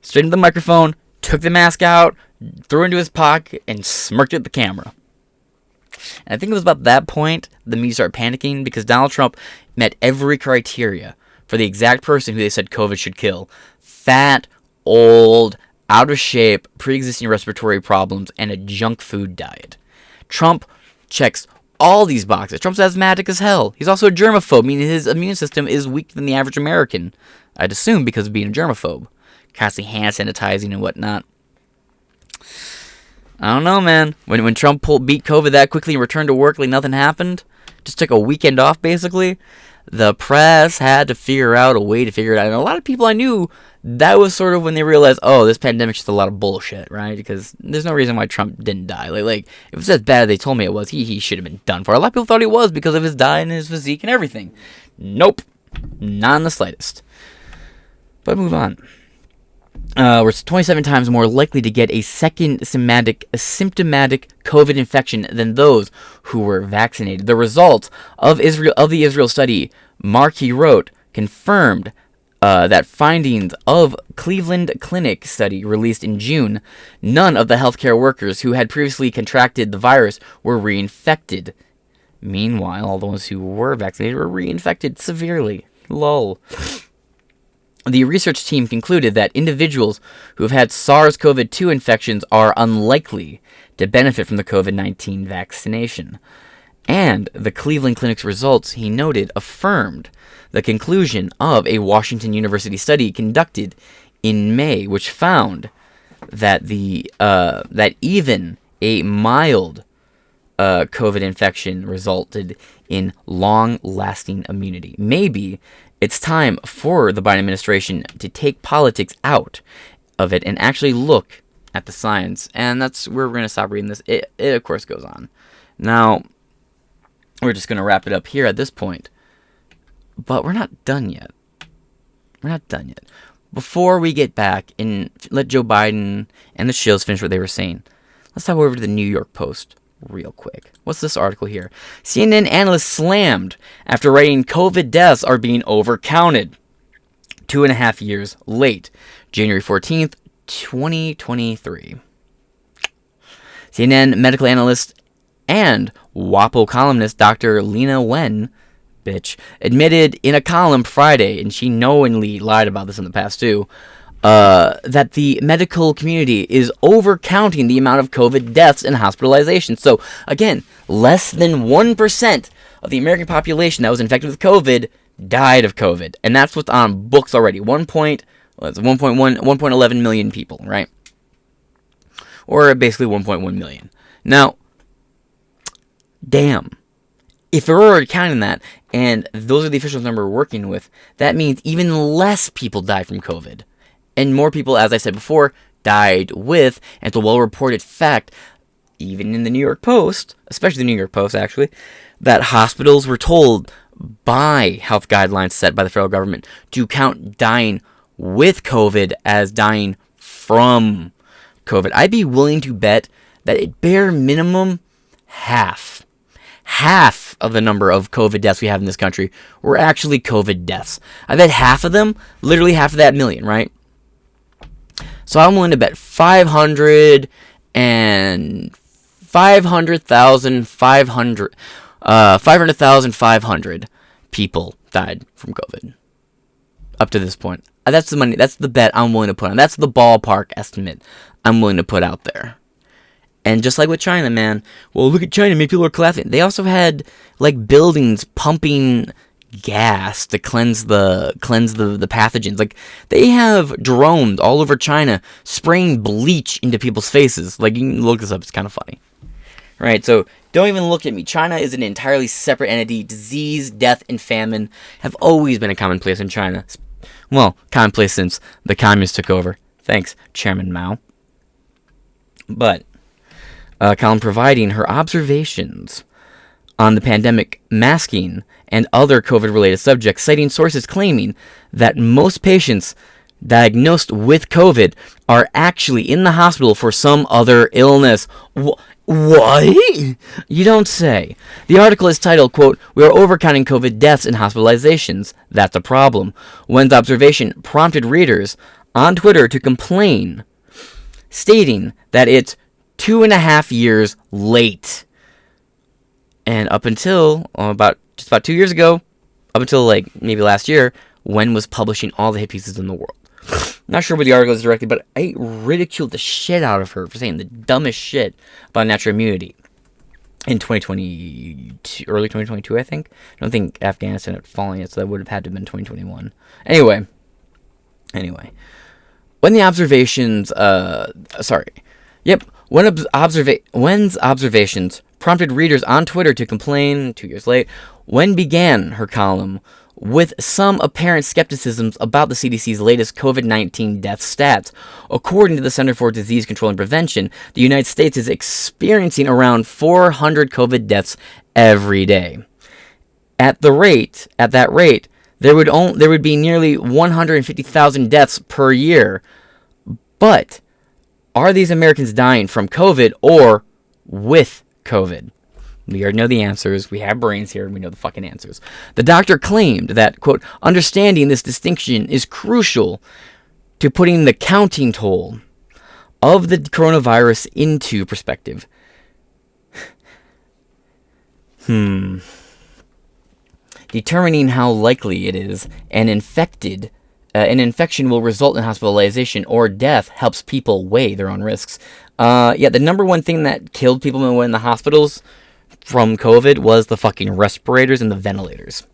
straightened the microphone, took the mask out, threw it into his pocket, and smirked at the camera. And I think it was about that point the media started panicking because Donald Trump met every criteria for the exact person who they said COVID should kill. Fat, old, out of shape, pre-existing respiratory problems, and a junk food diet. Trump checks all these boxes. Trump's asthmatic as hell. He's also a germaphobe, meaning his immune system is weaker than the average American. I'd assume because of being a germaphobe. Constantly hand sanitizing and whatnot. I don't know, man. When Trump beat COVID that quickly and returned to work like nothing happened, just took a weekend off basically, the press had to figure out a way to figure it out. And a lot of people I knew, that was sort of when they realized, oh, this pandemic's just a lot of bullshit, right? Because there's no reason why Trump didn't die. Like if it was as bad as they told me it was, he should have been done for. A lot of people thought he was because of his diet and his physique and everything. Nope. Not in the slightest. But move on. We're 27 times more likely to get a second symptomatic COVID infection than those who were vaccinated. The results of the Israel study, Markey wrote, confirmed that findings of Cleveland Clinic study released in June. None of the healthcare workers who had previously contracted the virus were reinfected. Meanwhile, all those who were vaccinated were reinfected severely. Lol. The research team concluded that individuals who have had SARS-CoV-2 infections are unlikely to benefit from the COVID-19 vaccination. And the Cleveland Clinic's results, he noted, affirmed the conclusion of a Washington University study conducted in May, which found that that even a mild COVID infection resulted in long-lasting immunity. Maybe it's time for the Biden administration to take politics out of it and actually look at the science. And that's where we're going to stop reading this. It of course, goes on. Now, we're just going to wrap it up here at this point. But we're not done yet. We're not done yet. Before we get back and let Joe Biden and the shills finish what they were saying, let's hop over to the New York Post real quick. What's this article here? CNN analyst slammed after writing COVID deaths are being overcounted. 2.5 years late. January 14th, 2023. CNN medical analyst and WAPO columnist Dr. Lena Wen, admitted in a column Friday, and she knowingly lied about this in the past too, that the medical community is overcounting the amount of COVID deaths and hospitalizations. So, again, less than 1% of the American population that was infected with COVID died of COVID. And that's what's on books already. 1.11 million people, right? Or basically 1.1 million. Now, damn. If we're already counting that, and those are the official number we're working with, that means even less people died from COVID. And more people, as I said before, died with, and it's a well-reported fact, even in the New York Post, especially the New York Post, actually, that hospitals were told by health guidelines set by the federal government to count dying with COVID as dying from COVID. I'd be willing to bet that at bare minimum, half of the number of COVID deaths we have in this country were actually COVID deaths. I bet half of them, literally half of that million, right? So I'm willing to bet 500,500 people died from COVID up to this point. That's the money. That's the bet I'm willing to put on. That's the ballpark estimate I'm willing to put out there. And just like with China, man, well, look at China, maybe people are collapsing. They also had, like, buildings pumping gas to cleanse the pathogens. Like, they have drones all over China spraying bleach into people's faces. Like, you can look this up, it's kind of funny. Right, so don't even look at me. China is an entirely separate entity. Disease, death, and famine have always been a commonplace in China. Well, commonplace since the communists took over. Thanks, Chairman Mao. But column providing her observations on the pandemic, masking, and other COVID-related subjects, citing sources claiming that most patients diagnosed with COVID are actually in the hospital for some other illness. What? You don't say. The article is titled, quote, "We are overcounting COVID deaths and hospitalizations. That's a problem." Wen's observation prompted readers on Twitter to complain, stating that it's 2.5 years late. And up until about 2 years ago, up until like maybe last year, Wen was publishing all the hit pieces in the world. Not sure where the article is directly, but I ridiculed the shit out of her for saying the dumbest shit about natural immunity in 2022, early 2022, I think. I don't think Afghanistan had fallen yet, so that would have had to have been 2021. Anyway. When the observations, Wen's observations prompted readers on Twitter to complain 2 years late. Wen began her column with some apparent skepticisms about the CDC's latest COVID-19 death stats. According to the Center for Disease Control and Prevention, the United States is experiencing around 400 COVID deaths every day. At that rate, there would be nearly 150,000 deaths per year. But are these Americans dying from COVID or with COVID? We already know the answers. We have brains here, and we know the fucking answers. The doctor claimed that, quote, "Understanding this distinction is crucial to putting the counting toll of the coronavirus into perspective." Determining how likely it is an infection will result in hospitalization or death helps people weigh their own risks. The number one thing that killed people in the hospitals from COVID was the fucking respirators and the ventilators.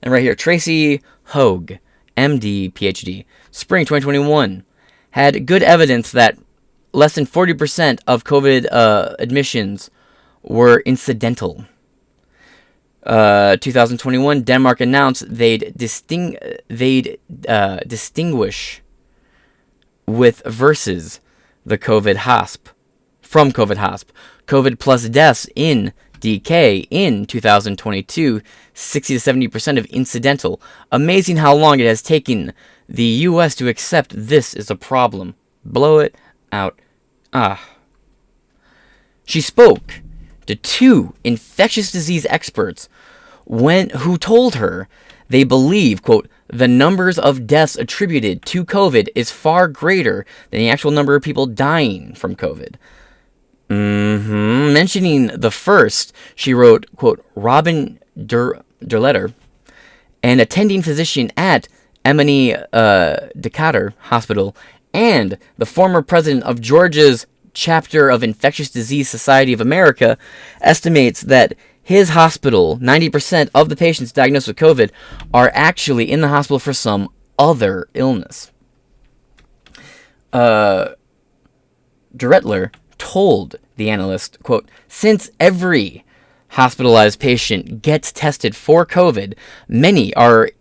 And right here, Tracy Hogue, MD, PhD, spring 2021, had good evidence that less than 40% of COVID admissions were incidental. 2021, Denmark announced they'd distinguish with versus the COVID HOSP from COVID HOSP. COVID plus deaths in DK in 2022, 60 to 70% of incidental. Amazing how long it has taken the U.S. to accept this is a problem. Blow it out. She spoke to 2 infectious disease experts who told her they believe, quote, "the numbers of deaths attributed to COVID is far greater than the actual number of people dying from COVID." Mentioning the first, she wrote, quote, "Robin Derletter, an attending physician at Emily Decatur Hospital and the former president of Georgia's chapter of Infectious Disease Society of America, estimates that his hospital, 90% of the patients diagnosed with COVID are actually in the hospital for some other illness." Derletter told the analyst, quote, "Since every hospitalized patient gets tested for COVID, many are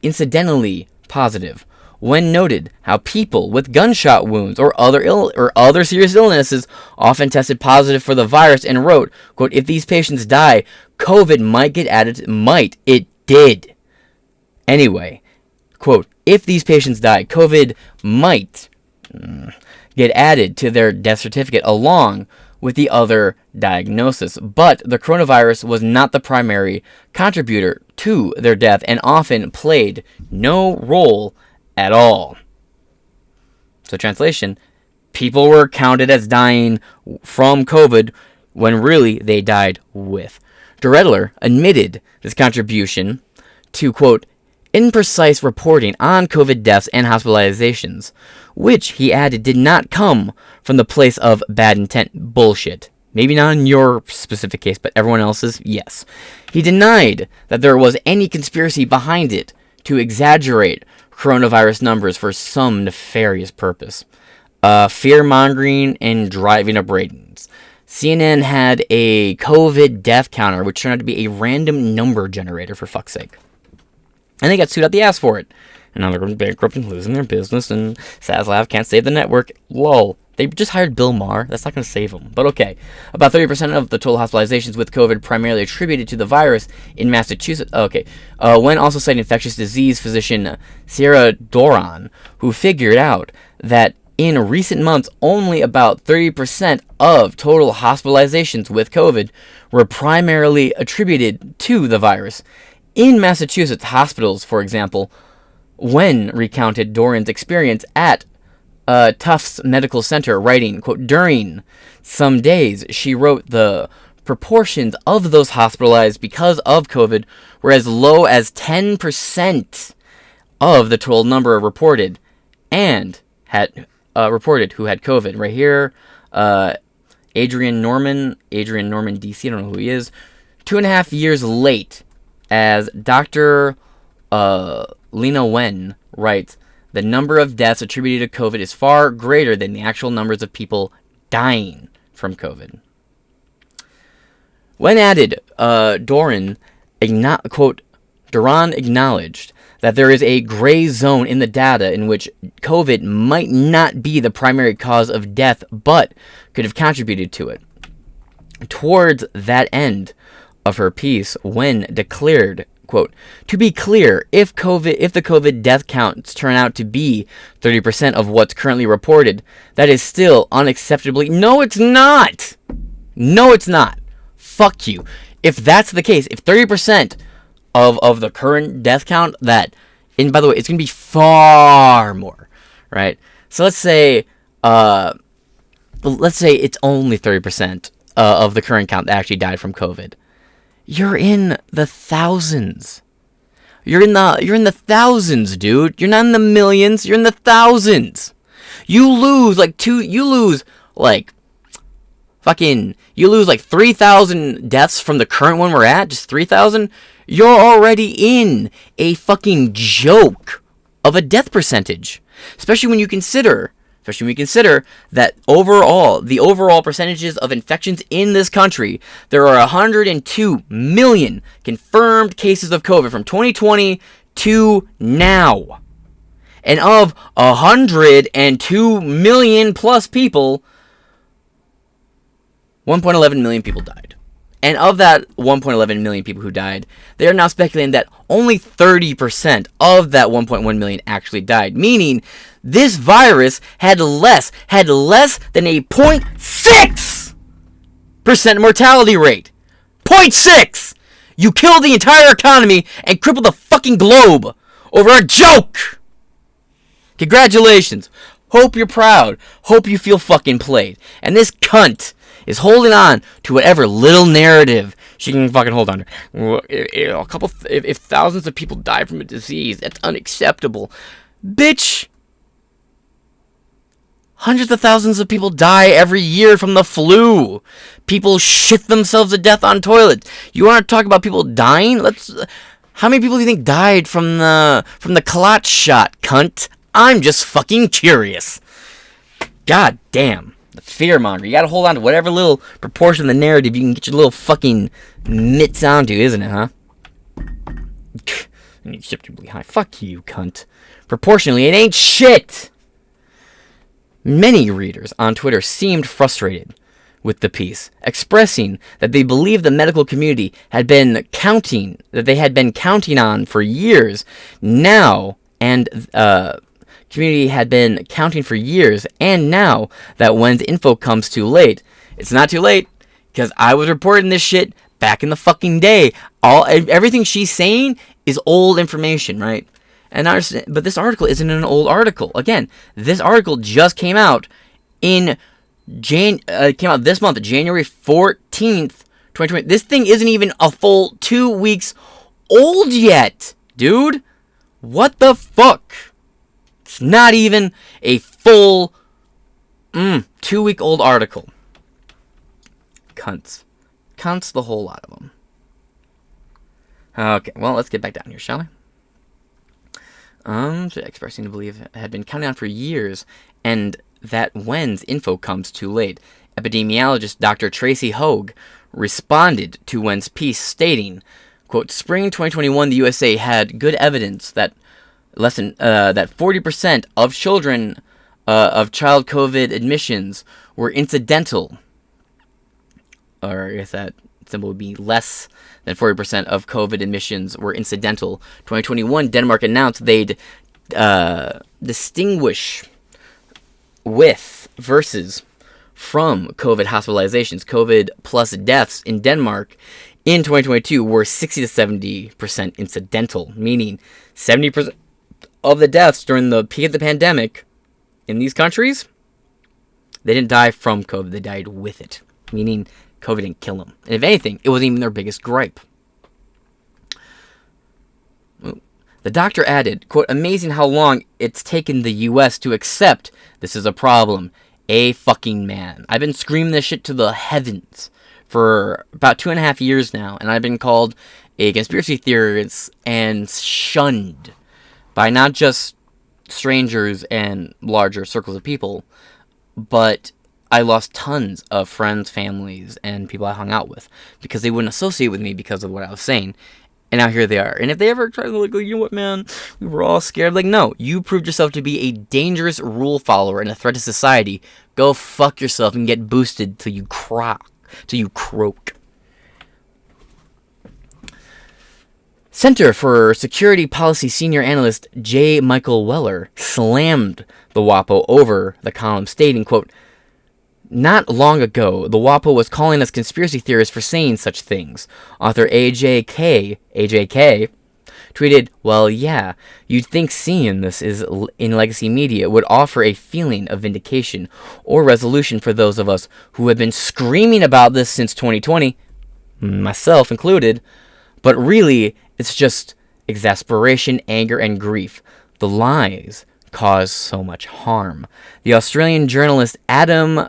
incidentally positive. When noted how people with gunshot wounds or other serious illnesses often tested positive for the virus, and wrote, quote, "If these patients die, COVID might get added." It did. Anyway, quote, "If these patients die, COVID might get added to their death certificate along with the other diagnosis. But the coronavirus was not the primary contributor to their death and often played no role at all." So translation, people were counted as dying from COVID when really they died with. Derletter admitted this contribution to, quote, "imprecise reporting on COVID deaths and hospitalizations," which, he added, did not come from the place of bad intent. Bullshit. Maybe not in your specific case, but everyone else's, yes. He denied that there was any conspiracy behind it to exaggerate coronavirus numbers for some nefarious purpose. Fear-mongering and driving up ratings. CNN had a COVID death counter, which turned out to be a random number generator, for fuck's sake. And they got sued out the ass for it. And now they're going bankrupt and losing their business, and Zaslav can't save the network. Lol. They just hired Bill Maher. That's not going to save them. But okay. About 30% of the total hospitalizations with COVID primarily attributed to the virus in Massachusetts. Okay. When also citing infectious disease physician Sarah Doran, who figured out that in recent months, only about 30% of total hospitalizations with COVID were primarily attributed to the virus. In Massachusetts hospitals, for example, when recounted Doran's experience at Tufts Medical Center, writing, quote, during some days, she wrote the proportions of those hospitalized because of COVID were as low as 10% of the total number reported and had reported who had COVID. Right here, Adrian Norman DC, I don't know who he is, 2.5 years late, as Dr. Lena Wen writes, the number of deaths attributed to COVID is far greater than the actual numbers of people dying from COVID. When added, Doran acknowledged that there is a gray zone in the data in which COVID might not be the primary cause of death, but could have contributed to it. Towards that end of her piece, Wen declared, quote, to be clear, if the COVID death counts turn out to be 30% of what's currently reported, that is still unacceptably... No, it's not! No, it's not. Fuck you. If that's the case, if 30% of the current death count, that... And by the way, it's going to be far more, right? So let's say it's only 30% of the current count that actually died from COVID. You're in the thousands. You're in the thousands, dude. You're not in the millions. You're in the thousands. You lose like 3,000 deaths from the current one we're at, just 3,000. You're already in a fucking joke of a death percentage. Especially when you consider that the overall percentages of infections in this country, there are 102 million confirmed cases of COVID from 2020 to now. And of 102 million plus people, 1.11 million people died. And of that 1.11 million people who died, they are now speculating that only 30% of that 1.1 million actually died. Meaning, this virus had less than a 0.6% mortality rate. 0.6! You killed the entire economy and crippled the fucking globe over a joke! Congratulations. Hope you're proud. Hope you feel fucking played. And this cunt is holding on to whatever little narrative she can fucking hold on to. If thousands of people die from a disease, that's unacceptable. Bitch! Hundreds of thousands of people die every year from the flu. People shit themselves to death on toilets. You want to talk about people dying? How many people do you think died from the clot shot, cunt? I'm just fucking curious. God damn. The fearmonger. You gotta hold on to whatever little proportion of the narrative you can get your little fucking mitts onto, isn't it, huh? Unacceptably high. Fuck you, cunt. Proportionally, it ain't shit! Many readers on Twitter seemed frustrated with the piece, expressing that they believe the medical community had been counting on for years now, and community had been counting for years, and now that Wen's info comes too late. It's not too late, because I was reporting this shit back in the fucking day. Everything she's saying is old information, right? But this article isn't an old article. Again, this article just came out this month, January 14th, 2020. This thing isn't even a full 2 weeks old yet, dude. What the fuck? It's not even a full 2-week-old article. cunts. Cunts, the whole lot of them. Okay, well, let's get back down here, shall we? Expressing to believe it had been counting on for years, and that when's info comes too late. Epidemiologist Dr. Tracy Hogue responded to Wen's piece, stating, quote, "Spring 2021, the USA had good evidence that that 40% of children of child COVID admissions were incidental." Or I guess that symbol would be less than 40% of COVID admissions were incidental. 2021, Denmark announced they'd distinguish with versus from COVID hospitalizations. COVID plus deaths in Denmark in 2022 were 60 to 70% incidental, meaning 70% of the deaths during the peak of the pandemic in these countries, they didn't die from COVID, they died with it, meaning COVID didn't kill them. And if anything, it wasn't even their biggest gripe. The doctor added, quote, "Amazing how long it's taken the U.S. to accept this is a problem. A fucking man. I've been screaming this shit to the heavens for about 2.5 years now, and I've been called a conspiracy theorist and shunned by not just strangers and larger circles of people, but I lost tons of friends, families, and people I hung out with because they wouldn't associate with me because of what I was saying. And now here they are. And if they ever try to like, you know what, man, we were all scared. Like, no, you proved yourself to be a dangerous rule follower and a threat to society. Go fuck yourself and get boosted till you croak. Center for Security Policy Senior Analyst J. Michael Weller slammed the WAPO over the column, stating, quote, "Not long ago, the WAPO was calling us conspiracy theorists for saying such things. Author AJK, tweeted, well, yeah, you'd think seeing this is in legacy media would offer a feeling of vindication or resolution for those of us who have been screaming about this since 2020, myself included, but really, it's just exasperation, anger, and grief. The lies cause so much harm." The Australian journalist Adam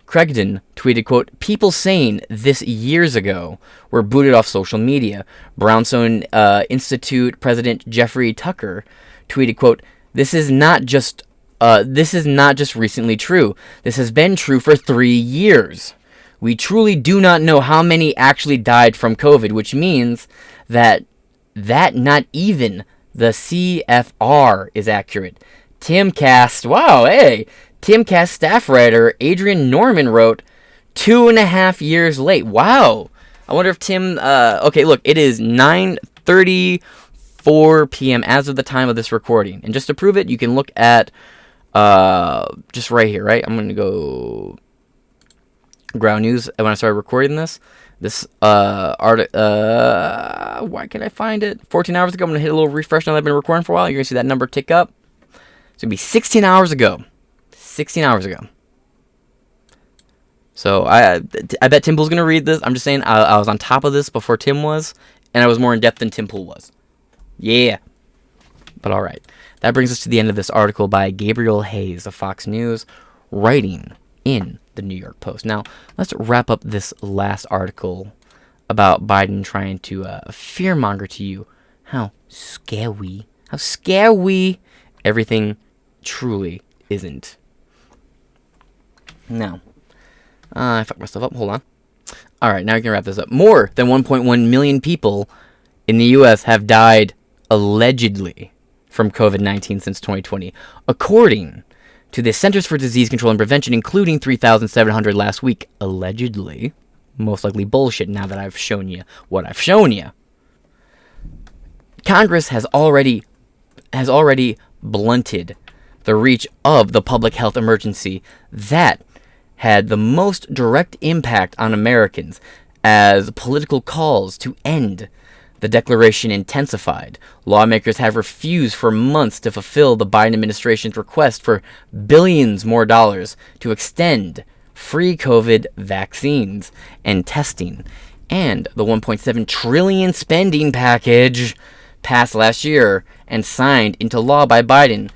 Cregdon tweeted, quote, "People saying this years ago were booted off social media." Brownstone Institute President Jeffrey Tucker tweeted, quote, This is not just recently true. This has been true for 3 years. We truly do not know how many actually died from COVID, which means that not even the CFR is accurate. Timcast staff writer Adrian Norman wrote 2.5 years late. Wow. I wonder if Tim, okay, look, it is 9:34 p.m. as of the time of this recording. And just to prove it, you can look at, just right here, right? I'm going to go Ground News. When I started recording this article, why can't I find it? 14 hours ago. I'm going to hit a little refresh now that I've been recording for a while. You're going to see that number tick up. It's going to be 16 hours ago. 16 hours ago. So I bet Tim Pool's going to read this. I'm just saying I was on top of this before Tim was, and I was more in depth than Tim Pool was. Yeah. But all right. That brings us to the end of this article by Gabriel Hayes of Fox News, writing in the New York Post. Now, let's wrap up this last article about Biden trying to fearmonger to you how scary everything truly isn't. Now, I fucked myself up. Hold on. All right, now we can wrap this up. More than 1.1 million people in the U.S. have died allegedly from COVID-19 since 2020, according to the Centers for Disease Control and Prevention, including 3,700 last week, allegedly. Most likely bullshit now that I've shown you what I've shown you. Congress has already blunted the reach of the public health emergency that had the most direct impact on Americans as political calls to end the declaration intensified. Lawmakers have refused for months to fulfill the Biden administration's request for billions more dollars to extend free COVID vaccines and testing, and the $1.7 trillion spending package passed last year and signed into law by Biden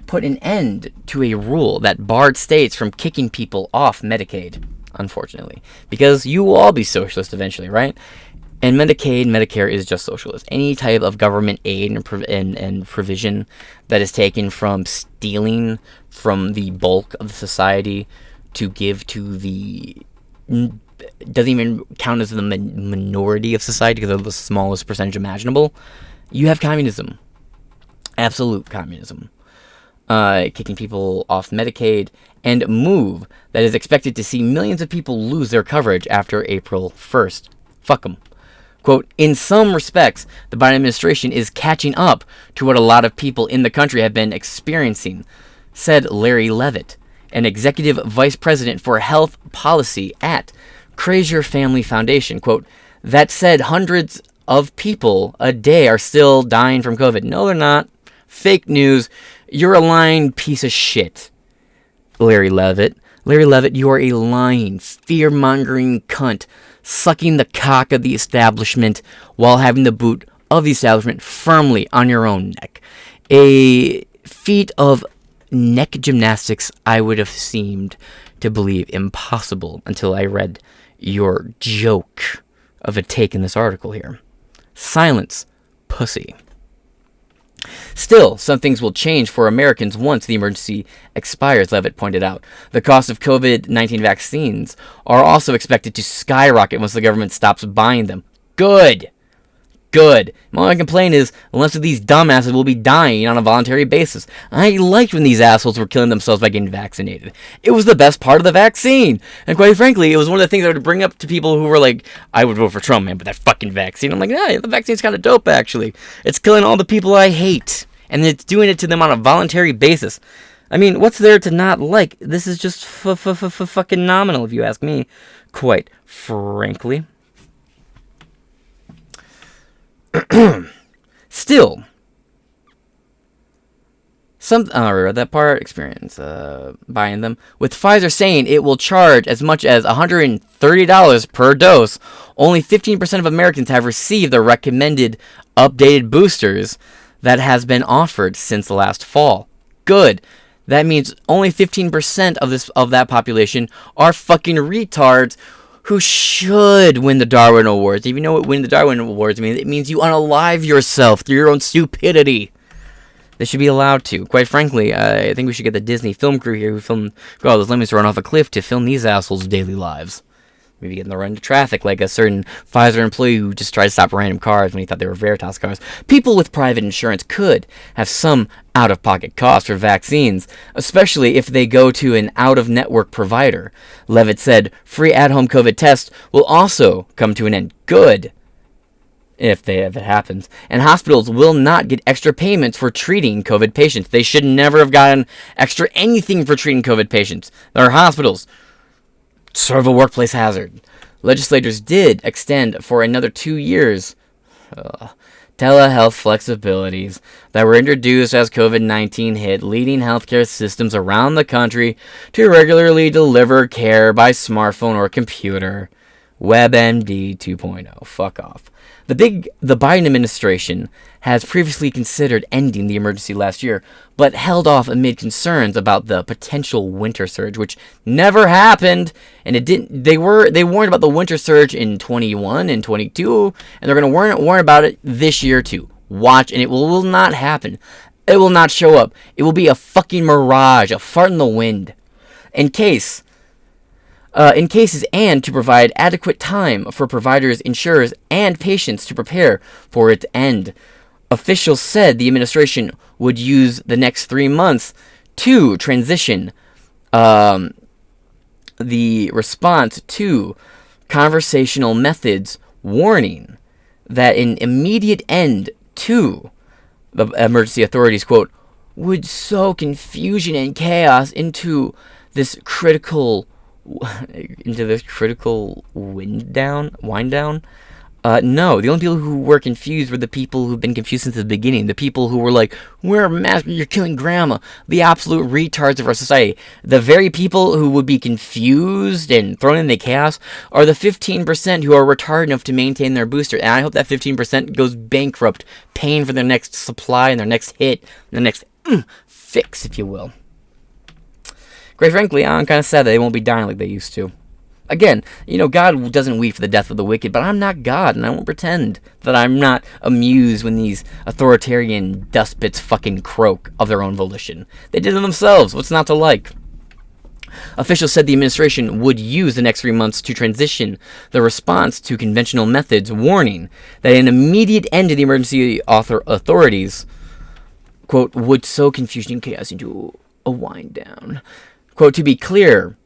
put an end to a rule that barred states from kicking people off Medicaid. unfortunately, because you will all be socialist eventually, right? And Medicaid, Medicare is just socialist. Any type of government aid and provision that is taken from stealing from the bulk of the society to give to the doesn't even count as the minority of society because they're the smallest percentage imaginable. You have communism, absolute communism, kicking people off Medicaid, and a move that is expected to see millions of people lose their coverage after April 1st. Fuck them. Quote, in some respects, the Biden administration is catching up to what a lot of people in the country have been experiencing, said Larry Levitt, an executive vice president for health policy at Krazier Family Foundation. Quote, that said, hundreds of people a day are still dying from COVID. No, they're not. Fake news. You're a lying piece of shit, Larry Levitt. Larry Levitt, you are a lying, fear-mongering cunt, sucking the cock of the establishment while having the boot of the establishment firmly on your own neck. A feat of neck gymnastics I would have seemed to believe impossible until I read your joke of a take in this article here. Silence, pussy. Still, some things will change for Americans once the emergency expires, Levitt pointed out. The cost of COVID-19 vaccines are also expected to skyrocket once the government stops buying them. Good. Good. My only complaint is, unless these dumbasses will be dying on a voluntary basis. I liked when these assholes were killing themselves by getting vaccinated. It was the best part of the vaccine. And quite frankly, it was one of the things I would bring up to people who were like, I would vote for Trump, man, but that fucking vaccine. I'm like, yeah, the vaccine's kind of dope, actually. It's killing all the people I hate. And it's doing it to them on a voluntary basis. I mean, what's there to not like? This is just fucking nominal, if you ask me. Quite frankly. Still, that part experience buying them with Pfizer saying it will charge as much as $130 per dose. Only 15% of Americans have received the recommended updated boosters that has been offered since last fall. Good. That means only 15% of that population are fucking retards who should win the Darwin Awards. If you know what winning the Darwin Awards means, it means you unalive yourself through your own stupidity. They should be allowed to. Quite frankly, I think we should get the Disney film crew here who got all those lemons to run off a cliff to film these assholes' daily lives. Maybe getting them run into traffic like a certain Pfizer employee who just tried to stop random cars when he thought they were Veritas cars. People with private insurance could have some out-of-pocket costs for vaccines, especially if they go to an out-of-network provider. Levitt said free at-home COVID tests will also come to an end. Good. If it happens. And hospitals will not get extra payments for treating COVID patients. They should never have gotten extra anything for treating COVID patients. There are hospitals. Sort of a workplace hazard. Legislators did extend for another 2 years telehealth flexibilities that were introduced as COVID-19 hit, leading healthcare systems around the country to regularly deliver care by smartphone or computer. WebMD 2.0. Fuck off. The Biden administration has previously considered ending the emergency last year, but held off amid concerns about the potential winter surge, which never happened. And it didn't. They warned about the winter surge in 21 and 22, and they're going to warn about it this year too. Watch, and it will not happen. It will not show up. It will be a fucking mirage, a fart in the wind. In cases and to provide adequate time for providers, insurers, and patients to prepare for its end. Officials said the administration would use the next 3 months to transition the response to conversational methods, warning that an immediate end to the emergency authorities, quote, would sow confusion and chaos into this critical wind down. No, the only people who were confused were the people who've been confused since the beginning. The people who were like, wear a mask, you're killing grandma. The absolute retards of our society. The very people who would be confused and thrown into chaos are the 15% who are retarded enough to maintain their booster. And I hope that 15% goes bankrupt, paying for their next supply and their next hit, their next fix, if you will. Quite frankly, I'm kind of sad that they won't be dying like they used to. Again, God doesn't weep for the death of the wicked, but I'm not God, and I won't pretend that I'm not amused when these authoritarian despots fucking croak of their own volition. They did it themselves. What's not to like? Officials said the administration would use the next 3 months to transition the response to conventional methods, warning that an immediate end to the emergency authorities, quote, would sow confusion and chaos into a wind down. Quote, to be clear,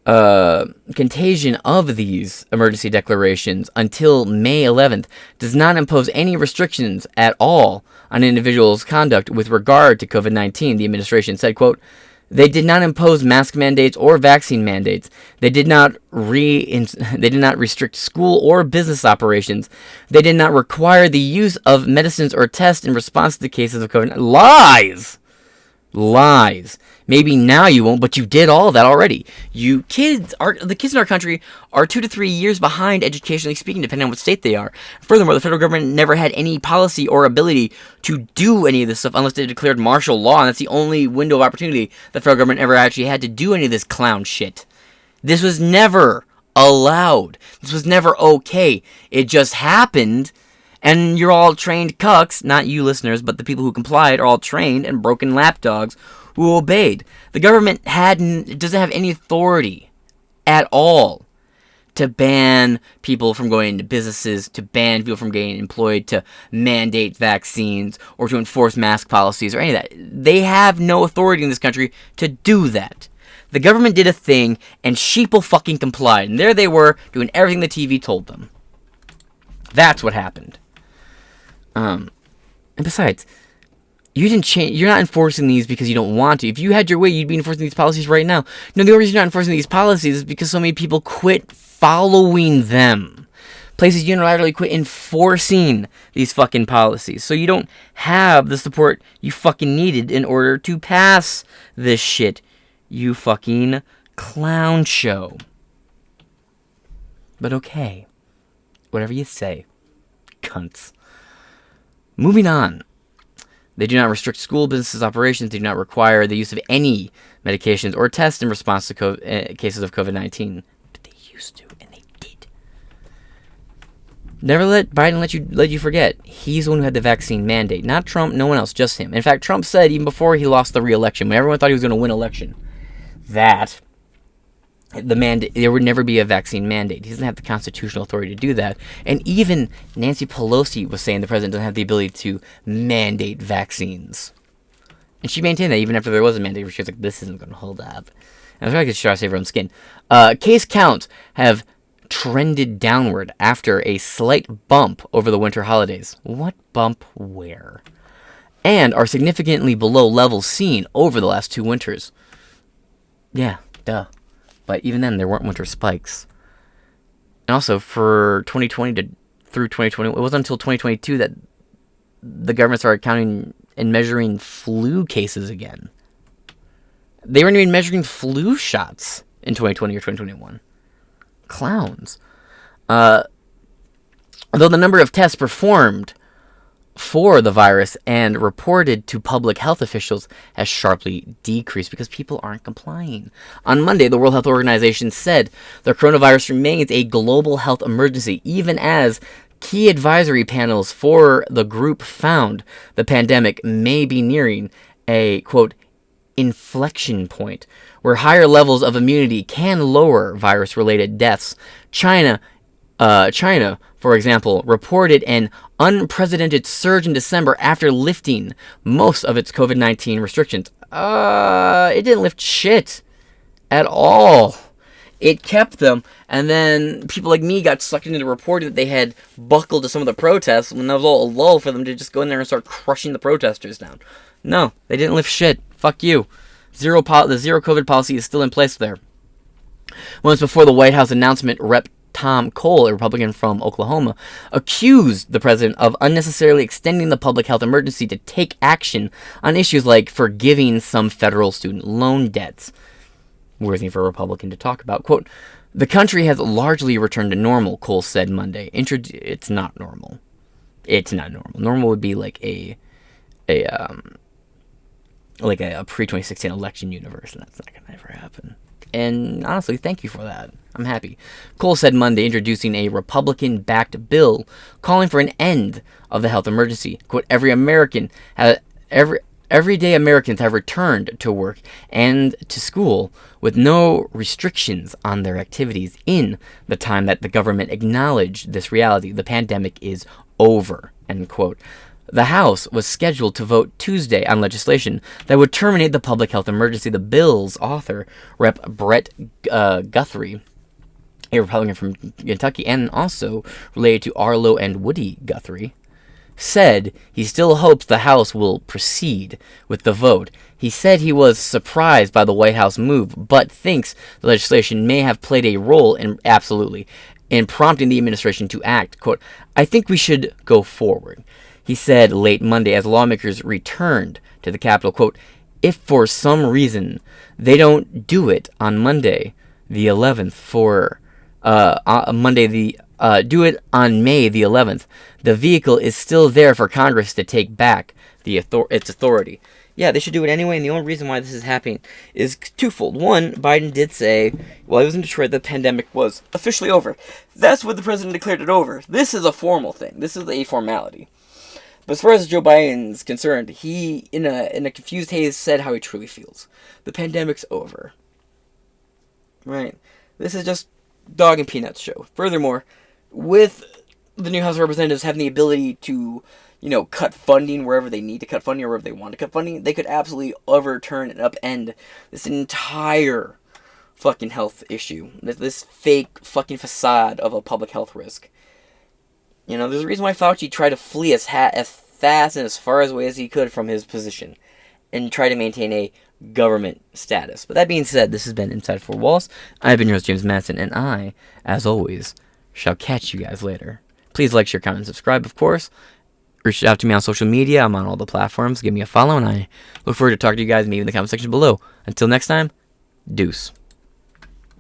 contagion of these emergency declarations until May 11th does not impose any restrictions at all on individuals' conduct with regard to COVID-19, the administration said, quote, they did not impose mask mandates or vaccine mandates. They did not restrict school or business operations. They did not require the use of medicines or tests in response to cases of COVID. Lies. Maybe now you won't, but you did all of that already. The kids in our country are 2 to 3 years behind educationally speaking, depending on what state they are. Furthermore, the federal government never had any policy or ability to do any of this stuff unless they declared martial law, and that's the only window of opportunity the federal government ever actually had to do any of this clown shit. This was never allowed. This was never okay. It just happened. And you're all trained cucks, not you listeners, but the people who complied are all trained and broken lapdogs who obeyed. The government doesn't have any authority at all to ban people from going into businesses, to ban people from getting employed, to mandate vaccines, or to enforce mask policies, or any of that. They have no authority in this country to do that. The government did a thing, and sheeple fucking complied. And there they were, doing everything the TV told them. That's what happened. And besides, you didn't change. You're not enforcing these because you don't want to. If you had your way, you'd be enforcing these policies right now. No, the only reason you're not enforcing these policies is because so many people quit following them. Places unilaterally quit enforcing these fucking policies. So you don't have the support you fucking needed in order to pass this shit, you fucking clown show. But okay. Whatever you say. Cunts. Moving on. They do not restrict school businesses operations. They do not require the use of any medications or tests in response to cases of COVID-19. But they used to, and they did. Never let Biden let you forget. He's the one who had the vaccine mandate. Not Trump, no one else, just him. In fact, Trump said even before he lost the re-election, when everyone thought he was going to win election, that there would never be a vaccine mandate. He doesn't have the constitutional authority to do that. And even Nancy Pelosi was saying the president doesn't have the ability to mandate vaccines. And she maintained that even after there was a mandate, where she was like, this isn't going to hold up. And I was trying to try to save her own skin. Case counts have trended downward after a slight bump over the winter holidays. What bump where? And are significantly below levels seen over the last 2 winters. Yeah, duh. But even then, there weren't winter spikes. And also, for 2020 through 2020, it wasn't until 2022 that the government started counting and measuring flu cases again. They weren't even measuring flu shots in 2020 or 2021. Clowns. Though the number of tests performed for the virus and reported to public health officials has sharply decreased because people aren't complying. On Monday, the World Health Organization said the coronavirus remains a global health emergency, even as key advisory panels for the group found the pandemic may be nearing a, quote, inflection point where higher levels of immunity can lower virus-related deaths. China, for example, reported an unprecedented surge in December after lifting most of its COVID-19 restrictions. It didn't lift shit at all. It kept them, and then people like me got sucked into reporting that they had buckled to some of the protests when that was all a lull for them to just go in there and start crushing the protesters down. No, they didn't lift shit. Fuck you. The zero COVID policy is still in place there. Once before the White House announcement, Rep. Tom Cole, a Republican from Oklahoma, accused the president of unnecessarily extending the public health emergency to take action on issues like forgiving some federal student loan debts. Worthy for a Republican to talk about. Quote, the country has largely returned to normal, Cole said Monday. It's not normal. It's not normal. Normal would be like a pre-2016 election universe, and that's not going to ever happen. and honestly, thank you for that. I'm happy. Cole said Monday, introducing a Republican-backed bill calling for an end of the health emergency. Quote, everyday Americans have returned to work and to school with no restrictions on their activities in the time that the government acknowledged this reality. The pandemic is over, end quote. The House was scheduled to vote Tuesday on legislation that would terminate the public health emergency. The bill's author, Rep. Brett Guthrie, a Republican from Kentucky, and also related to Arlo and Woody Guthrie, said he still hopes the House will proceed with the vote. He said he was surprised by the White House move, but thinks the legislation may have played a role in prompting the administration to act. Quote, I think we should go forward, he said late Monday as lawmakers returned to the Capitol. Quote, if for some reason they don't do it on Monday the 11th do it on May the 11th. The vehicle is still there for Congress to take back its authority. Yeah, they should do it anyway, and the only reason why this is happening is twofold. One, Biden did say, while he was in Detroit, the pandemic was officially over. That's what the president declared it over. This is a formal thing. This is a formality. But as far as Joe Biden's concerned, he, in a confused haze, said how he truly feels. The pandemic's over. Right? This is just dog and peanuts show. Furthermore, with the new House of Representatives having the ability to, cut funding wherever they need to cut funding or wherever they want to cut funding, they could absolutely overturn and upend this entire fucking health issue. This fake fucking facade of a public health risk. There's a reason why Fauci tried to flee as fast and as far away as he could from his position and try to maintain a government status. But that being said, this has been Inside Four Walls. I've been your host, James Madison, and I, as always, shall catch you guys later. Please like, share, comment, and subscribe, of course. Reach out to me on social media. I'm on all the platforms. Give me a follow, and I look forward to talking to you guys, maybe in the comment section below. Until next time, deuce.